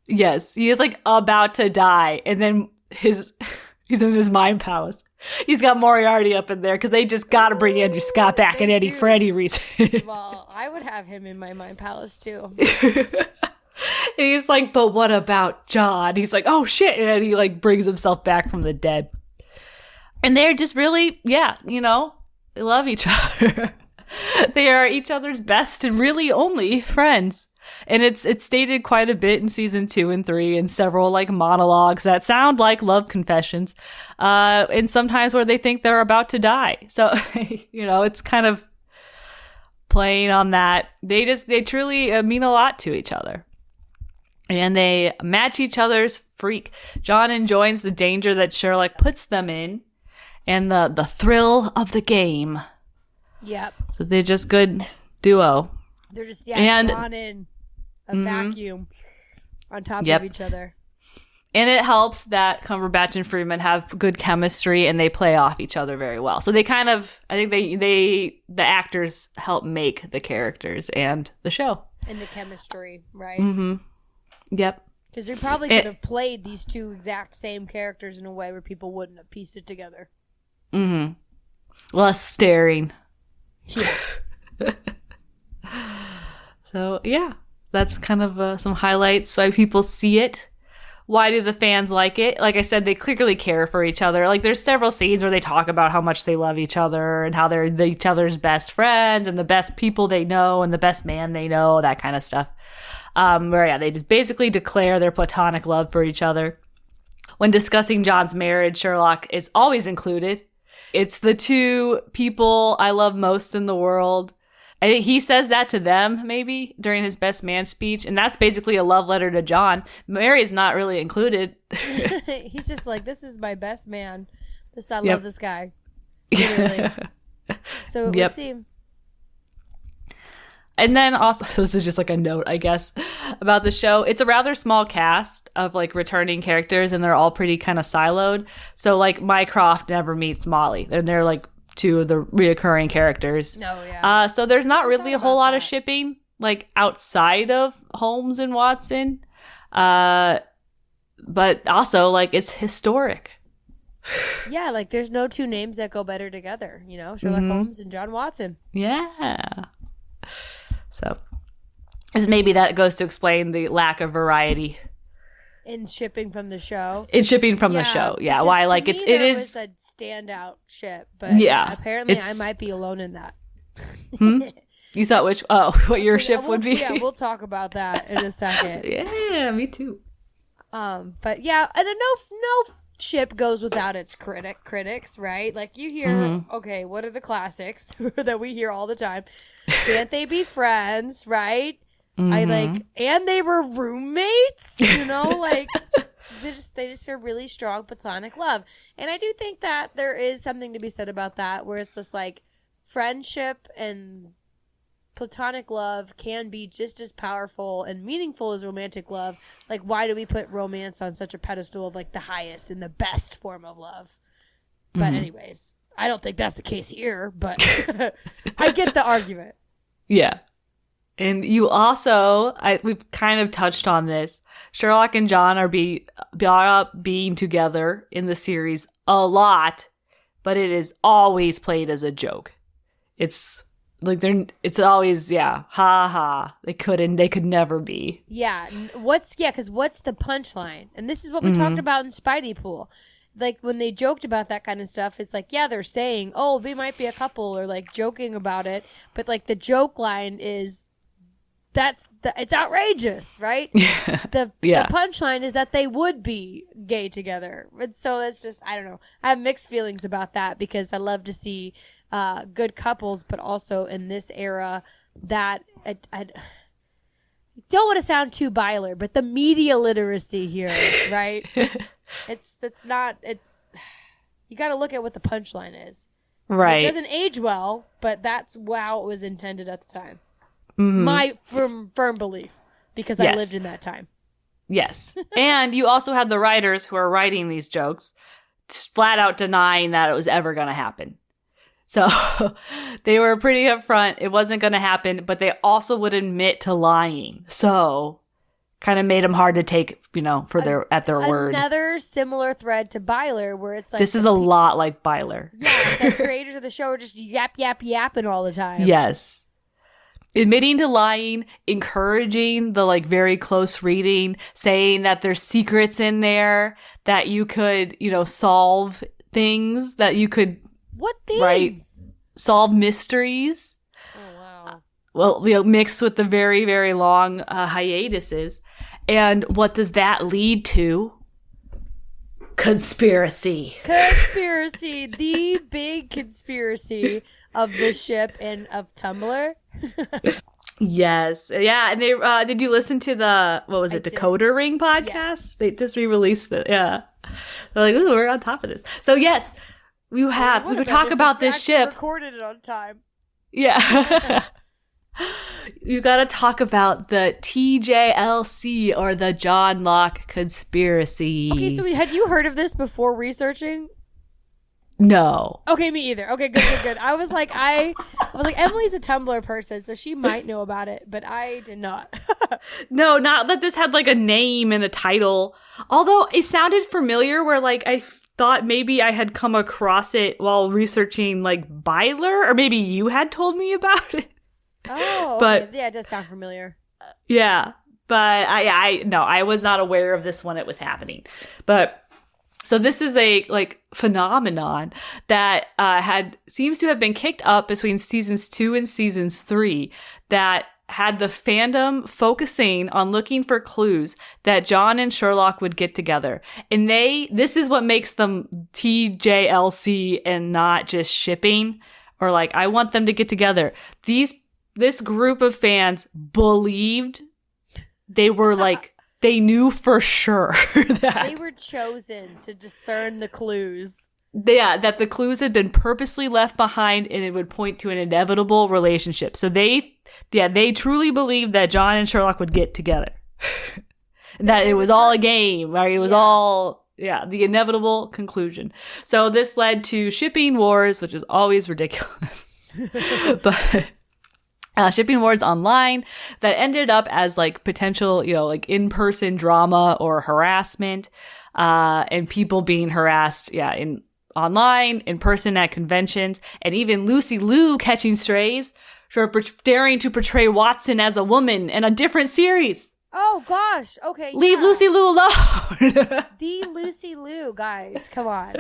Yes, he is about to die. And then he's in his mind palace. He's got Moriarty up in there because they just got to bring Andrew Scott back for any reason. Well, I would have him in my mind palace too. And he's but what about John? He's oh shit. And he brings himself back from the dead. And they're just really, they love each other. They are each other's best and really only friends. And it's stated quite a bit in season 2 and 3 and several monologues that sound like love confessions. And sometimes where they think they're about to die. So, it's kind of playing on that. They truly mean a lot to each other. And they match each other's freak. John enjoys the danger that Sherlock puts them in and the thrill of the game. Yep. So they're just good duo. They're just drawn in. a vacuum on top of each other. And it helps that Cumberbatch and Freeman have good chemistry and they play off each other very well. So they kind of, I think the actors help make the characters and the show. And the chemistry, right? Mm-hmm. Yep. Because they probably could have played these two exact same characters in a way where people wouldn't have pieced it together. Mm-hmm. Less staring. Yeah. So, yeah. That's kind of some highlights why people see it. Why do the fans like it? Like I said, they clearly care for each other. Like there's several scenes where they talk about how much they love each other and how they're each other's best friends and the best people they know and the best man they know, that kind of stuff. Where they just basically declare their platonic love for each other. When discussing John's marriage, Sherlock is always included. It's the two people I love most in the world. I think he says that to them, maybe, during his best man speech. And that's basically a love letter to John. Mary's not really included. He's just like, this is my best man. I love this guy. Literally. So let's see. And then also, so this is just like a note, I guess, about the show. It's a rather small cast of like returning characters, and they're all pretty kind of siloed. So like Mycroft never meets Molly. And they're like two of the reoccurring characters. No, yeah. So there's not really a whole lot of shipping like outside of Holmes and Watson. But also like it's historic. Yeah, like there's no two names that go better together, you know, Sherlock Holmes and John Watson. Yeah. So maybe that goes to explain the lack of variety in shipping from the show. The show. Yeah. Why like it is a standout ship, but apparently I might be alone in that. You thought what your ship would be? Yeah, we'll talk about that in a second. Yeah, me too. But yeah, and no ship goes without its critics, right? Like you hear, okay, what are the classics that we hear all the time? Can't they be friends, right? And they were roommates, you know, like they just are really strong platonic love. And I do think that there is something to be said about that, where it's just like friendship and platonic love can be just as powerful and meaningful as romantic love. Like, why do we put romance on such a pedestal of like the highest and the best form of love? But anyways, I don't think that's the case here, but I get the argument. Yeah. And you also, we've kind of touched on this. Sherlock and John are brought up being together in the series a lot, but it is always played as a joke. It's like it's always, ha ha. They could never be. Yeah. Because what's the punchline? And this is what we talked about in Spidey Pool. Like when they joked about that kind of stuff, it's like, yeah, they're saying, oh, we might be a couple, or like joking about it. But like the joke line is, it's outrageous, right? The punchline is that they would be gay together. And so that's just, I don't know. I have mixed feelings about that because I love to see good couples, but also in this era that I don't want to sound too Byler, but the media literacy here, right? You got to look at what the punchline is. Right. It doesn't age well, but that's how it was intended at the time. My firm belief, because I lived in that time. Yes. And you also had the writers who are writing these jokes flat out denying that it was ever going to happen. So they were pretty upfront. It wasn't going to happen, but they also would admit to lying. So kind of made them hard to take, at their word. Another similar thread to Byler, where it's like this is a lot like Byler. Yeah, the creators of the show are just yapping all the time. Yes. Admitting to lying, encouraging the like very close reading, saying that there's secrets in there, that you could, solve things, that you could what things? Right, solve mysteries. Oh wow. Well, mixed with the very, very long hiatuses. And what does that lead to? Conspiracy. The big conspiracy of the ship and of Tumblr. Yes. Yeah. And they did you listen to the Decoder Ring podcast? Yes. They just re-released it. Yeah. They're like, ooh, we're on top of this. So yes, we could talk about this ship. Recorded it on time. Yeah. you got to talk about the TJLC, or the Johnlock conspiracy. Okay, so had you heard of this before researching? No. Okay, me either. Okay, good. I was like, Emily's a Tumblr person, so she might know about it, but I did not. No, not that this had like a name and a title. Although it sounded familiar, where like I thought maybe I had come across it while researching like Byler, or maybe you had told me about it. Oh, okay. But Yeah, it does sound familiar. yeah, but I was not aware of this when it was happening. But so this is a like phenomenon that seems to have been kicked up between seasons 2 and seasons 3, that had the fandom focusing on looking for clues that John and Sherlock would get together. And this is what makes them TJLC and not just shipping, or like, I want them to get together. This group of fans believed they were like, they knew for sure that they were chosen to discern the clues. Yeah, that the clues had been purposely left behind and it would point to an inevitable relationship. So they truly believed that John and Sherlock would get together. That it was all a game, right? It was all, the inevitable conclusion. So this led to shipping wars, which is always ridiculous. But shipping wars online that ended up as like potential, like in-person drama or harassment, and people being harassed, online, in person at conventions, and even Lucy Liu catching strays for daring to portray Watson as a woman in a different series. Oh gosh, okay. Leave Lucy Liu alone. The Lucy Liu, guys, come on.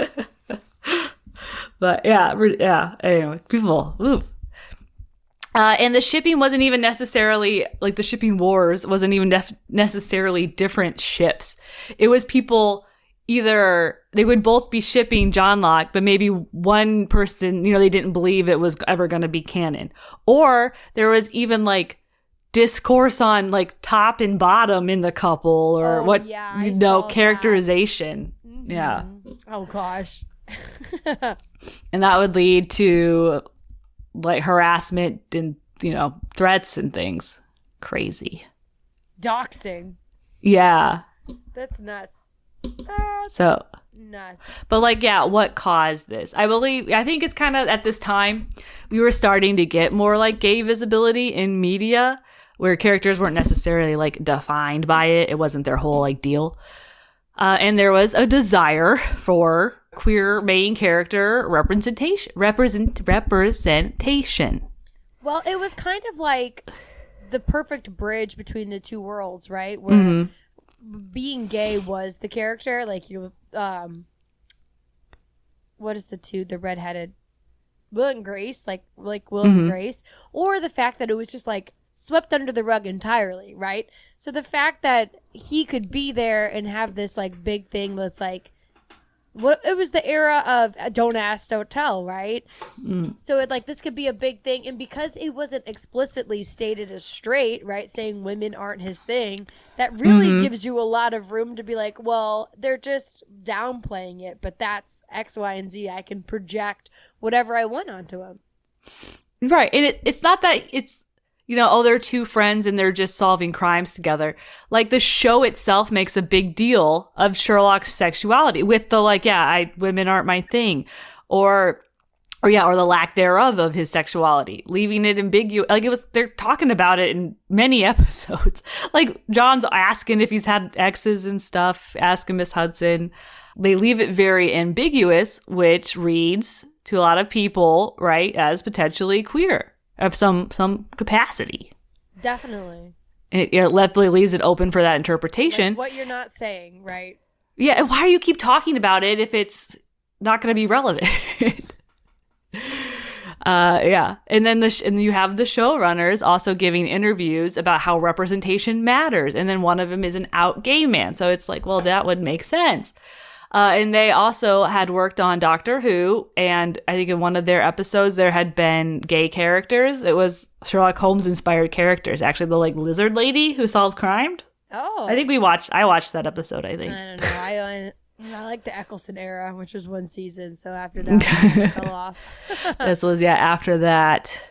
But anyway, people, oof. And the shipping wasn't even necessarily, like the shipping wars wasn't even necessarily different ships. It was people, either they would both be shipping Johnlock, but maybe one person, they didn't believe it was ever going to be canon. Or there was even like discourse on like top and bottom in the couple, or characterization. Mm-hmm. Yeah. Oh gosh. And that would lead to like harassment and, threats and things. Crazy. Doxing. Yeah. That's nuts. Nuts. But what caused this? I think it's kind of at this time we were starting to get more like gay visibility in media, where characters weren't necessarily like defined by it. It wasn't their whole like deal. And there was a desire for queer main character representation. Well, it was kind of like the perfect bridge between the two worlds, right? Where being gay was the character, like you, what is the redheaded, Will and Grace, like Will and Grace, or the fact that it was just like swept under the rug entirely, right? So the fact that he could be there and have this like big thing that's like, it was the era of don't ask, don't tell, right? So this could be a big thing, and because it wasn't explicitly stated as straight, right, saying women aren't his thing, that really gives you a lot of room to be like, well, they're just downplaying it, but that's X, Y, and Z. I can project whatever I want onto them. Right, and it's not that it's, they're two friends and they're just solving crimes together. Like, the show itself makes a big deal of Sherlock's sexuality with the, women aren't my thing. Or the lack thereof of his sexuality, leaving it ambiguous. Like, they're talking about it in many episodes. Like, John's asking if he's had exes and stuff, asking Miss Hudson. They leave it very ambiguous, which reads to a lot of people, right, as potentially queer. Of some capacity. Definitely. It definitely leaves it open for that interpretation. Like what you're not saying, right? Yeah, why do you keep talking about it if it's not going to be relevant? And then and you have the showrunners also giving interviews about how representation matters. And then one of them is an out gay man. So it's like, well, that would make sense. And they also had worked on Doctor Who, and I think in one of their episodes there had been gay characters. It was Sherlock Holmes inspired characters. Actually, the lizard lady who solved crime. Oh, I think I watched that episode. I think. I don't know. I like the Eccleston era, which was one season. So after that, it fell off. This was after that.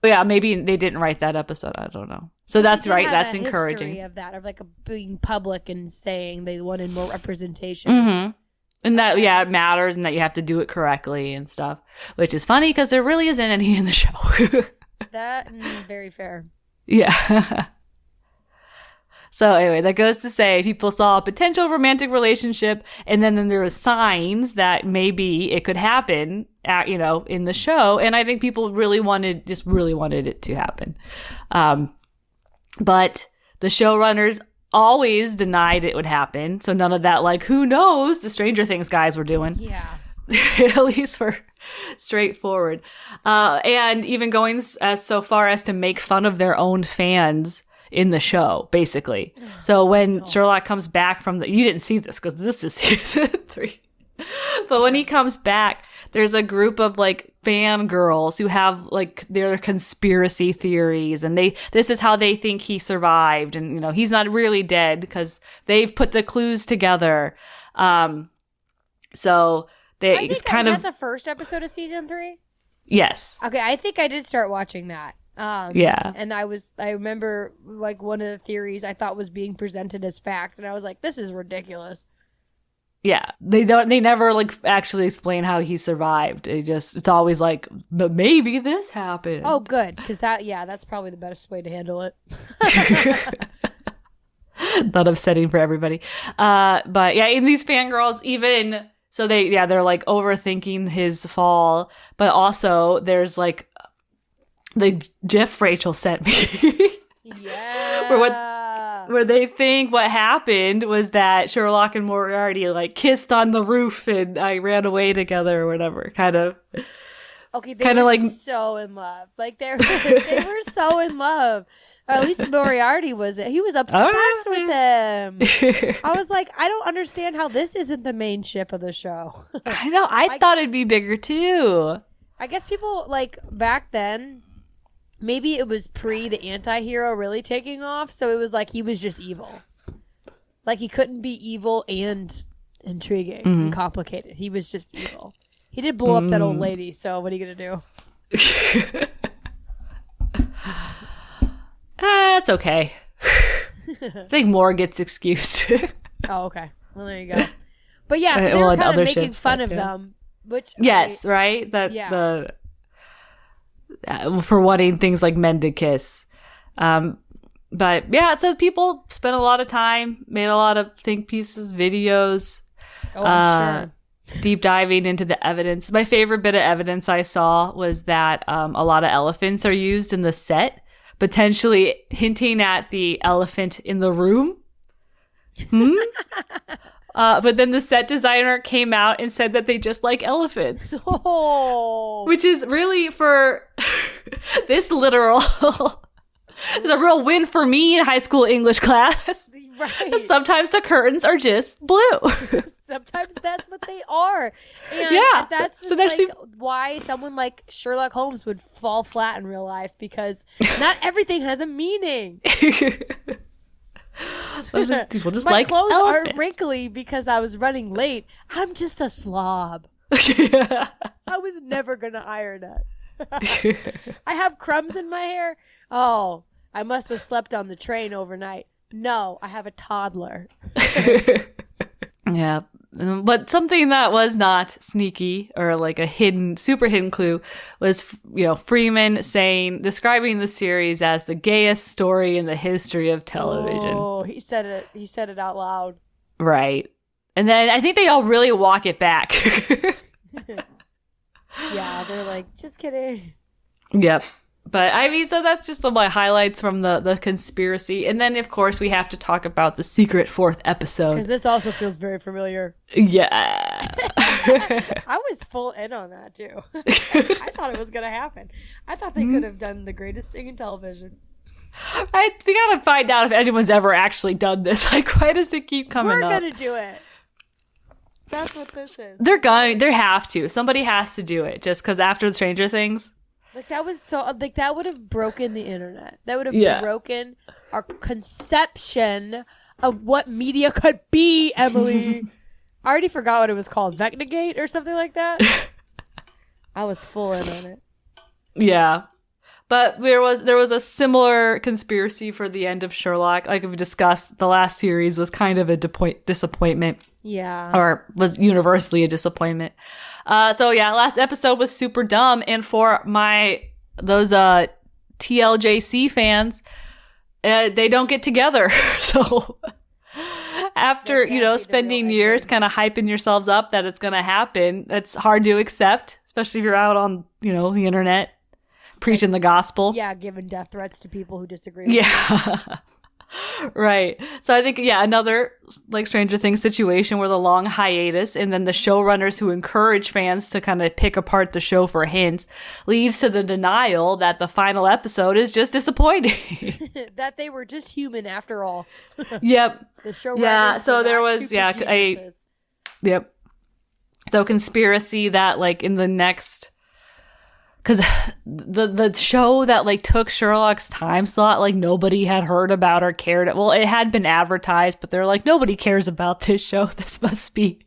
Yeah, maybe they didn't write that episode. I don't know. So that's right. That's encouraging. History of that, of like being public and saying they wanted more representation. Mm-hmm. And that, it matters, and that you have to do it correctly and stuff, which is funny because there really isn't any in the show. That, very fair. Yeah. So anyway, that goes to say people saw a potential romantic relationship, and then there was signs that maybe it could happen in the show. And I think people really wanted it to happen. But the showrunners always denied it would happen. So none of that, like, who knows, the Stranger Things guys were doing. Yeah. At least for straightforward. And even going as so far as to make fun of their own fans in the show, basically. So when Sherlock comes back from you didn't see this because this is season 3. But when he comes back, there's a group of like fangirls who have like their conspiracy theories, and this is how they think he survived, and he's not really dead because they've put the clues together. So it's kind of the first episode of season 3. Yes. Okay, I think I did start watching that. Yeah. And I remember like one of the theories I thought was being presented as fact, and I was like, this is ridiculous. Yeah, they never like actually explain how he survived. It's always like, but maybe this happened. Oh, good, because that's probably the best way to handle it. Not upsetting for everybody. But yeah, in these fangirls, even so, they're like overthinking his fall, but also there's like the GIF Rachel sent me. Yeah. Where they think what happened was that Sherlock and Moriarty like kissed on the roof and I ran away together or whatever. Kind of. Okay, they were like so in love. Like they were so in love. Or at least Moriarty was. He was obsessed with him. I was like, I don't understand how this isn't the main ship of the show. I know. I thought it'd be bigger too. I guess people like back then. Maybe it was pre the anti-hero really taking off, so it was like he was just evil. Like he couldn't be evil and intriguing and complicated. He was just evil. He did blow up that old lady, so what are you going to do? It's okay. I think more gets excused. Oh, okay. Well, there you go. But yeah, so they were kind of making fun of them. Which yes, right? For wanting things like men to kiss. But yeah, so people spent a lot of time, made a lot of think pieces, videos, I'm sure. deep diving into the evidence. My favorite bit of evidence I saw was that a lot of elephants are used in the set, potentially hinting at the elephant in the room. But then the set designer came out and said that they just like elephants. Oh. Which is really for this literal. It's a real win for me in high school English class. Right. Sometimes the curtains are just blue. Sometimes that's what they are. And yeah. That's just like why someone like Sherlock Holmes would fall flat in real life, because not everything has a meaning. People just My like clothes elephants. are wrinkly because I was running late. I'm just a slob. Yeah. I was never going to iron it. I have crumbs in my hair. Oh, I must have slept on the train overnight. No, I have a toddler. Yeah. But something that was not sneaky or like a super hidden clue was, Freeman describing the series as the gayest story in the history of television. Oh, he said it out loud. Right. And then I think they all really walk it back. Yeah, they're like, just kidding. Yep. But I mean, so that's just my highlights from the conspiracy. And then, of course, we have to talk about the secret 4th episode. Because this also feels very familiar. Yeah. I was full in on that, too. I thought it was going to happen. I thought they could have done the greatest thing in television. We got to find out if anyone's ever actually done this. Like, why does it keep coming up? We're going to do it. That's what this is. They have to. Somebody has to do it just because after Stranger Things. Like, that was so, like, that would have broken the internet. That would have broken our conception of what media could be, Emily. I already forgot what it was called. Vecnagate or something like that? I was full in on it. Yeah. But there was a similar conspiracy for the end of Sherlock. Like we discussed, the last series was kind of a disappointment. Yeah. Or was universally a disappointment. So yeah, last episode was super dumb. And for those TLJC fans, they don't get together. So after, spending years kind of hyping yourselves up that it's going to happen, it's hard to accept, especially if you're out on, the internet preaching the gospel. Yeah, giving death threats to people who disagree with you. Right. So I think, another like Stranger Things situation where the long hiatus and then the showrunners who encourage fans to kind of pick apart the show for hints leads to the denial that the final episode is just disappointing. That they were just human after all. Yep. The showrunners. Yeah. So there was, yep. So conspiracy that like in the next, because the show that like took Sherlock's time slot, like nobody had heard about or cared. Well, it had been advertised, but they're like, nobody cares about this show. This must be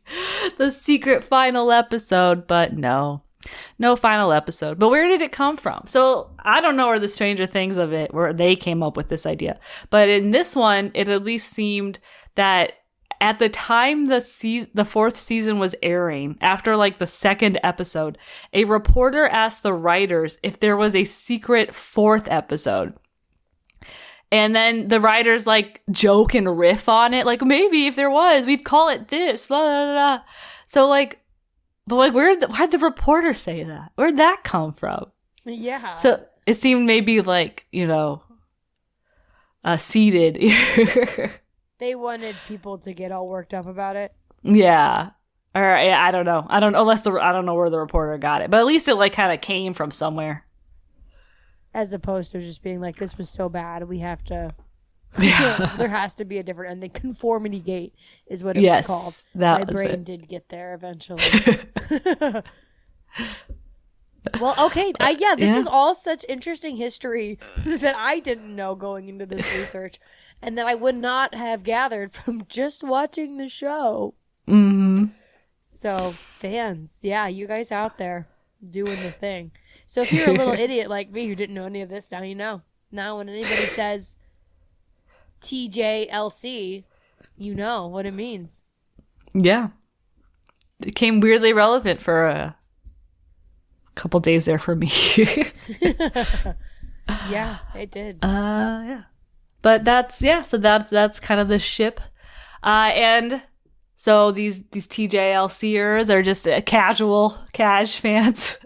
the secret final episode. But no final episode. But where did it come from? So I don't know where the Stranger Things of it, where they came up with this idea. But in this one, it at least seemed that at the time the fourth season was airing, after like the second episode, a reporter asked the writers if there was a secret fourth episode. And then the writers like joke and riff on it. Like, maybe if there was, we'd call it this, blah, blah, blah. So like, but like, why'd the reporter say that? Where'd that come from? Yeah. So it seemed maybe like, seeded. They wanted people to get all worked up about it. Yeah. Or I don't know. I don't know where the reporter got it, but at least it like kind of came from somewhere. As opposed to just being like, this was so bad, we have to. Yeah. There has to be a different ending. Conformity gate is what it was called. My brain did get there eventually. Well, okay. This is all such interesting history that I didn't know going into this research, and that I would not have gathered from just watching the show. Mm-hmm. So, fans, you guys out there doing the thing. So if you're a little idiot like me who didn't know any of this, now you know. Now when anybody says TJLC, you know what it means. Yeah. It came weirdly relevant for a couple days there for me. Yeah, it did. Yeah. But so that's kind of the ship. And so these TJLCers are just cash fans.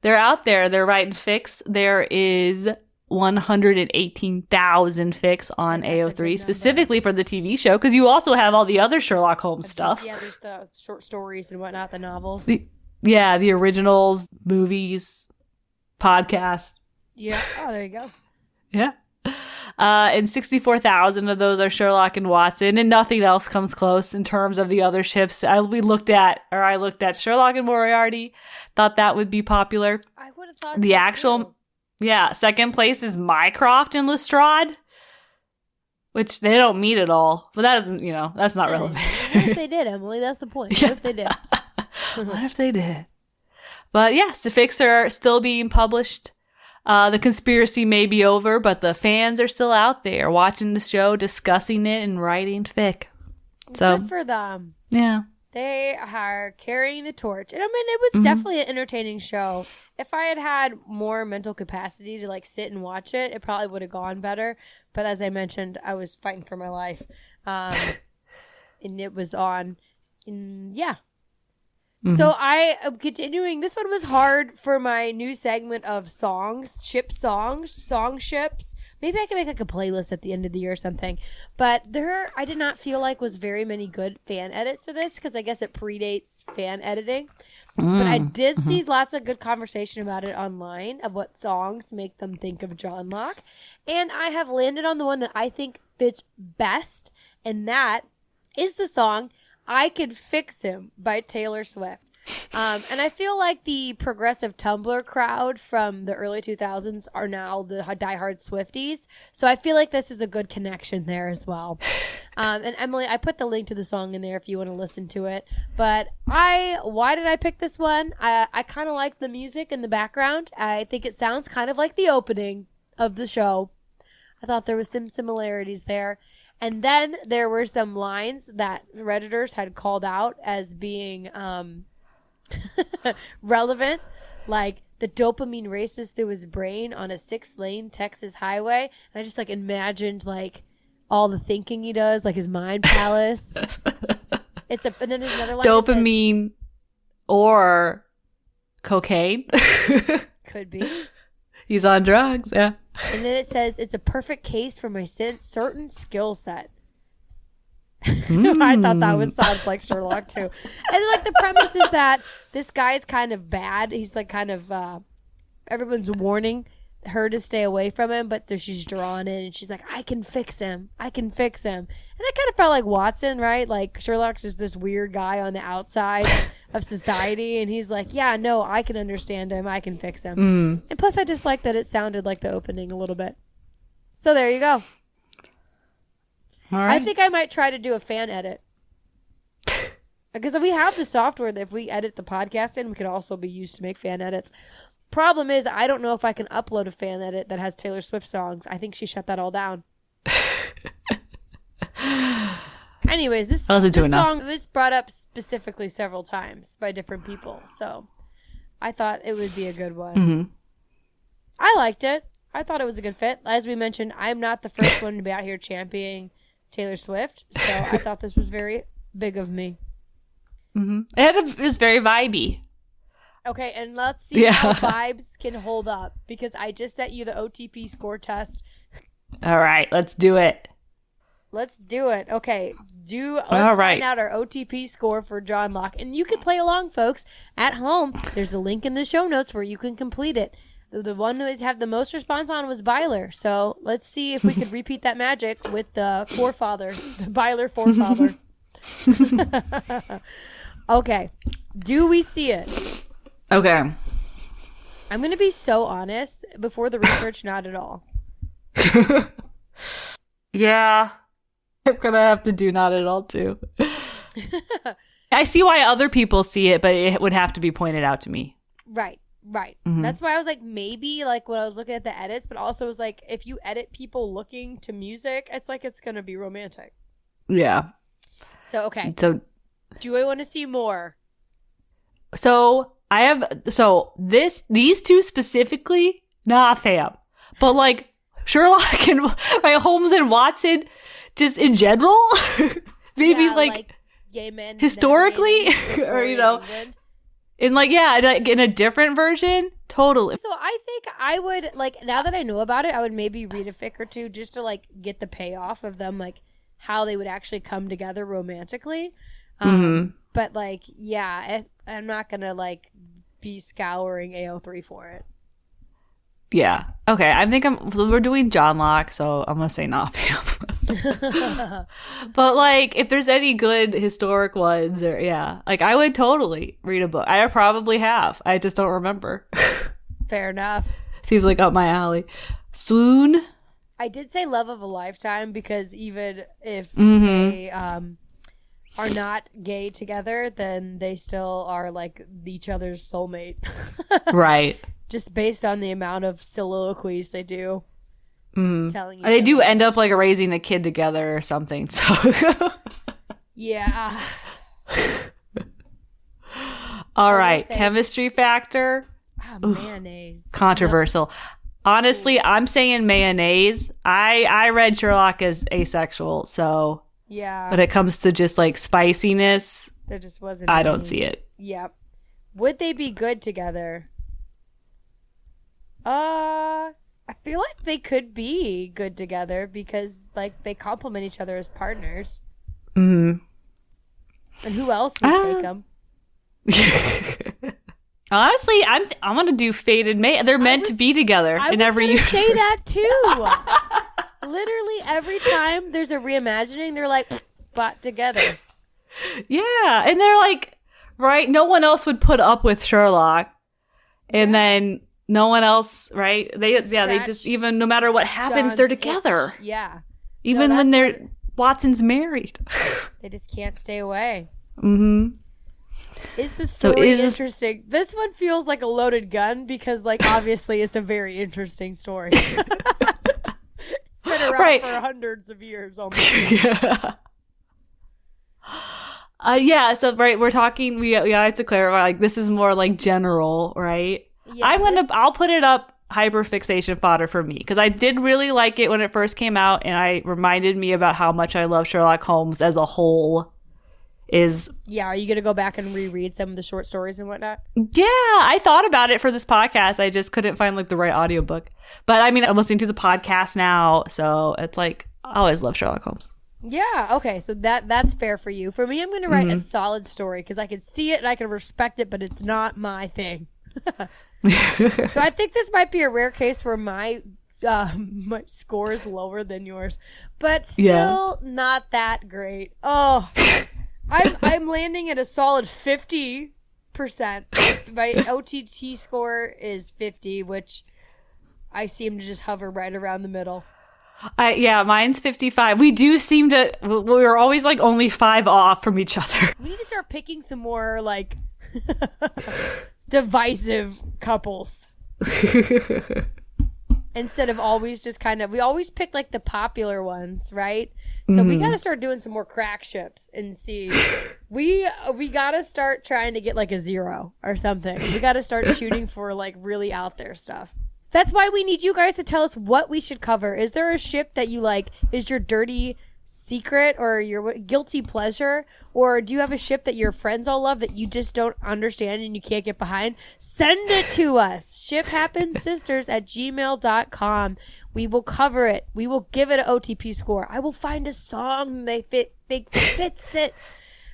They're out there. They're writing fics. There is 118,000 fics on AO3 specifically for the TV show, because you also have all the other Sherlock Holmes stuff. There's the short stories and whatnot, the novels. The originals, movies, podcast. Yeah. Oh, there you go. Yeah. And 64,000 of those are Sherlock and Watson, and nothing else comes close in terms of the other ships. I looked at Sherlock and Moriarty, thought that would be popular. I would have thought second place is Mycroft and Lestrade, which they don't meet at all. But that doesn't, that's not relevant. What if they did, Emily? That's the point. What if they did? What if they did? But yes, the fics are still being published. The conspiracy may be over, but the fans are still out there watching the show, discussing it, and writing fic. So good for them. Yeah. They are carrying the torch. And I mean, it was definitely an entertaining show. If I had had more mental capacity to sit and watch it, it probably would have gone better. But as I mentioned, I was fighting for my life. And it was on. So I am continuing. This one was hard for my new segment of song ships. Maybe I can make a playlist at the end of the year or something. But I did not feel like was very many good fan edits to this, because I guess it predates fan editing. But I did see lots of good conversation about it online, of what songs make them think of Johnlock. And I have landed on the one that I think fits best, and that is the song I Could Fix Him by Taylor Swift. And I feel like the progressive Tumblr crowd from the early 2000s are now the diehard Swifties. So I feel like this is a good connection there as well. And Emily, I put the link to the song in there if you want to listen to it. But why did I pick this one? I kind of like the music in the background. I think it sounds kind of like the opening of the show. I thought there was some similarities there. And then there were some lines that Redditors had called out as being relevant, like the dopamine races through his brain on a 6-lane Texas highway. And I just like imagined like all the thinking he does, like his mind palace. And then there's another line. Dopamine or cocaine. Could be. He's on drugs, yeah. And then it says, it's a perfect case for my certain skill set. I thought that sounds like Sherlock too. And then, like, the premise is that this guy's kind of bad. He's like kind of, everyone's warning her to stay away from him, but she's drawn in and she's like, I can fix him. I can fix him. And I kind of felt like Watson, right? Like Sherlock's just this weird guy on the outside of society. And he's like, yeah, no, I can understand him. I can fix him. And plus I just like that it sounded like the opening a little bit. So there you go. All right. I think I might try to do a fan edit. Because we have the software that if we edit the podcast in, we could also be used to make fan edits. Problem is, I don't know if I can upload a fan edit that has Taylor Swift songs. I think she shut that all down. Anyways, this song was brought up specifically several times by different people. So I thought it would be a good one. Mm-hmm. I liked it. I thought it was a good fit. As we mentioned, I'm not the first one to be out here championing Taylor Swift. So I thought this was very big of me. Mm-hmm. It was very vibey. Okay, and let's see how vibes can hold up, because I just sent you the OTP score test. All right, let's do it. Let's do it. Okay, let's find out our OTP score for Johnlock. And you can play along, folks, at home. There's a link in the show notes where you can complete it. The one that had the most response on was Byler. So let's see if we could repeat that magic with the Byler forefather. Okay, do we see it? Okay. I'm going to be so honest. Before the research, not at all. Yeah. I'm going to have to do not at all, too. I see why other people see it, but it would have to be pointed out to me. Right. Mm-hmm. That's why I was like, maybe, like, when I was looking at the edits, but also was like, if you edit people looking to music, it's like it's going to be romantic. Yeah. So, okay. So, do I want to see more? So these two specifically, nah, fam. But like Sherlock and like Holmes and Watson, just in general, maybe like gay men historically, or England. In a different version, totally. So I think I would like, now that I know about it, I would maybe read a fic or two just to like get the payoff of them, like how they would actually come together romantically. But like, yeah, I'm not gonna like be scouring AO3 for it. Yeah. Okay. I think we're doing Johnlock, so I'm gonna say not fam. But like, if there's any good historic ones, or like I would totally read a book. I probably have. I just don't remember. Fair enough. Seems like up my alley. Swoon. I did say love of a lifetime because even if they are not gay together, then they still are like each other's soulmate. Right. Just based on the amount of soliloquies they do. Telling they do end up like raising a kid together or something. So yeah. All right. Chemistry factor. Mayonnaise. Controversial. Honestly, I'm saying mayonnaise. I read Sherlock as asexual, so yeah. When it comes to just like spiciness, there just wasn't. I don't see it. Yep. Would they be good together? I feel like they could be good together because like they complement each other as partners. Mm-hmm. And who else would take them? Honestly, I'm gonna do fated mate. They're meant to be together in every universe. I was gonna say that too. Literally every time there's a reimagining, they're like bought together. Yeah, and they're like Right? No one else would put up with Sherlock. And then no one else, right? They just, even no matter what happens, they're together. Yeah. Even when Watson's married. They just can't stay away. Mm-hmm. Is the story interesting? This one feels like a loaded gun because, like, obviously it's a very interesting story. It's been around for hundreds of years almost. So we're talking, we have to clarify, like, this is more like general, right? Yeah, I'll put it up hyperfixation fodder for me because I did really like it when it first came out, and it reminded me about how much I love Sherlock Holmes as a whole. Are you gonna go back and reread some of the short stories and whatnot? Yeah, I thought about it for this podcast. I just couldn't find like the right audiobook. But I mean, I'm listening to the podcast now, so it's like I always love Sherlock Holmes. Yeah, okay, so that's fair for you. For me, I'm gonna write a solid story because I can see it and I can respect it, but it's not my thing. So I think this might be a rare case where my score is lower than yours, but still not that great. Oh, I'm landing at a solid 50%. My OTT score is 50, which I seem to just hover right around the middle. Mine's 55. We do seem to, we're always like only 5 off from each other. We need to start picking some more like divisive couples. Instead of always just we always pick like the popular ones, right? So we got to start doing some more crack ships and see. We got to start trying to get like a 0 or something. We got to start shooting for like really out there stuff. That's why we need you guys to tell us what we should cover. Is there a ship that you like? Is your dirty secret or your guilty pleasure? Or do you have a ship that your friends all love that you just don't understand and you can't get behind? Send it to us. shiphappenssisters@gmail.com. We will cover it. We will give it an OTP score. I will find a song that fits it.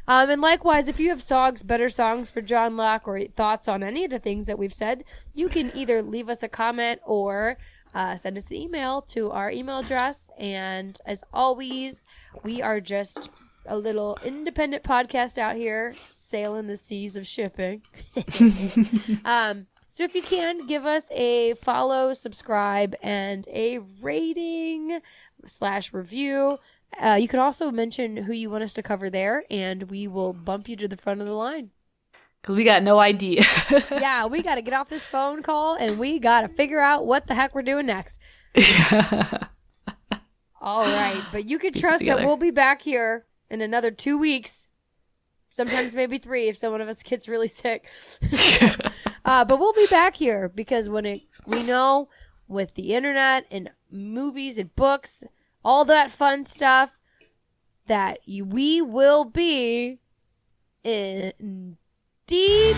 And likewise, if you have better songs for Johnlock or thoughts on any of the things that we've said, you can either leave us a comment or send us an email to our email address. And as always, we are just a little independent podcast out here sailing the seas of shipping. So if you can, give us a follow, subscribe, and a rating/review. You can also mention who you want us to cover there, and we will bump you to the front of the line. Because we got no idea. Yeah, we got to get off this phone call, and we got to figure out what the heck we're doing next. All right, but you can trust that we'll be back here in another 2 weeks. Sometimes maybe 3 if someone of us gets really sick. But we'll be back here because we know with the internet and movies and books, all that fun stuff, that we will be in deep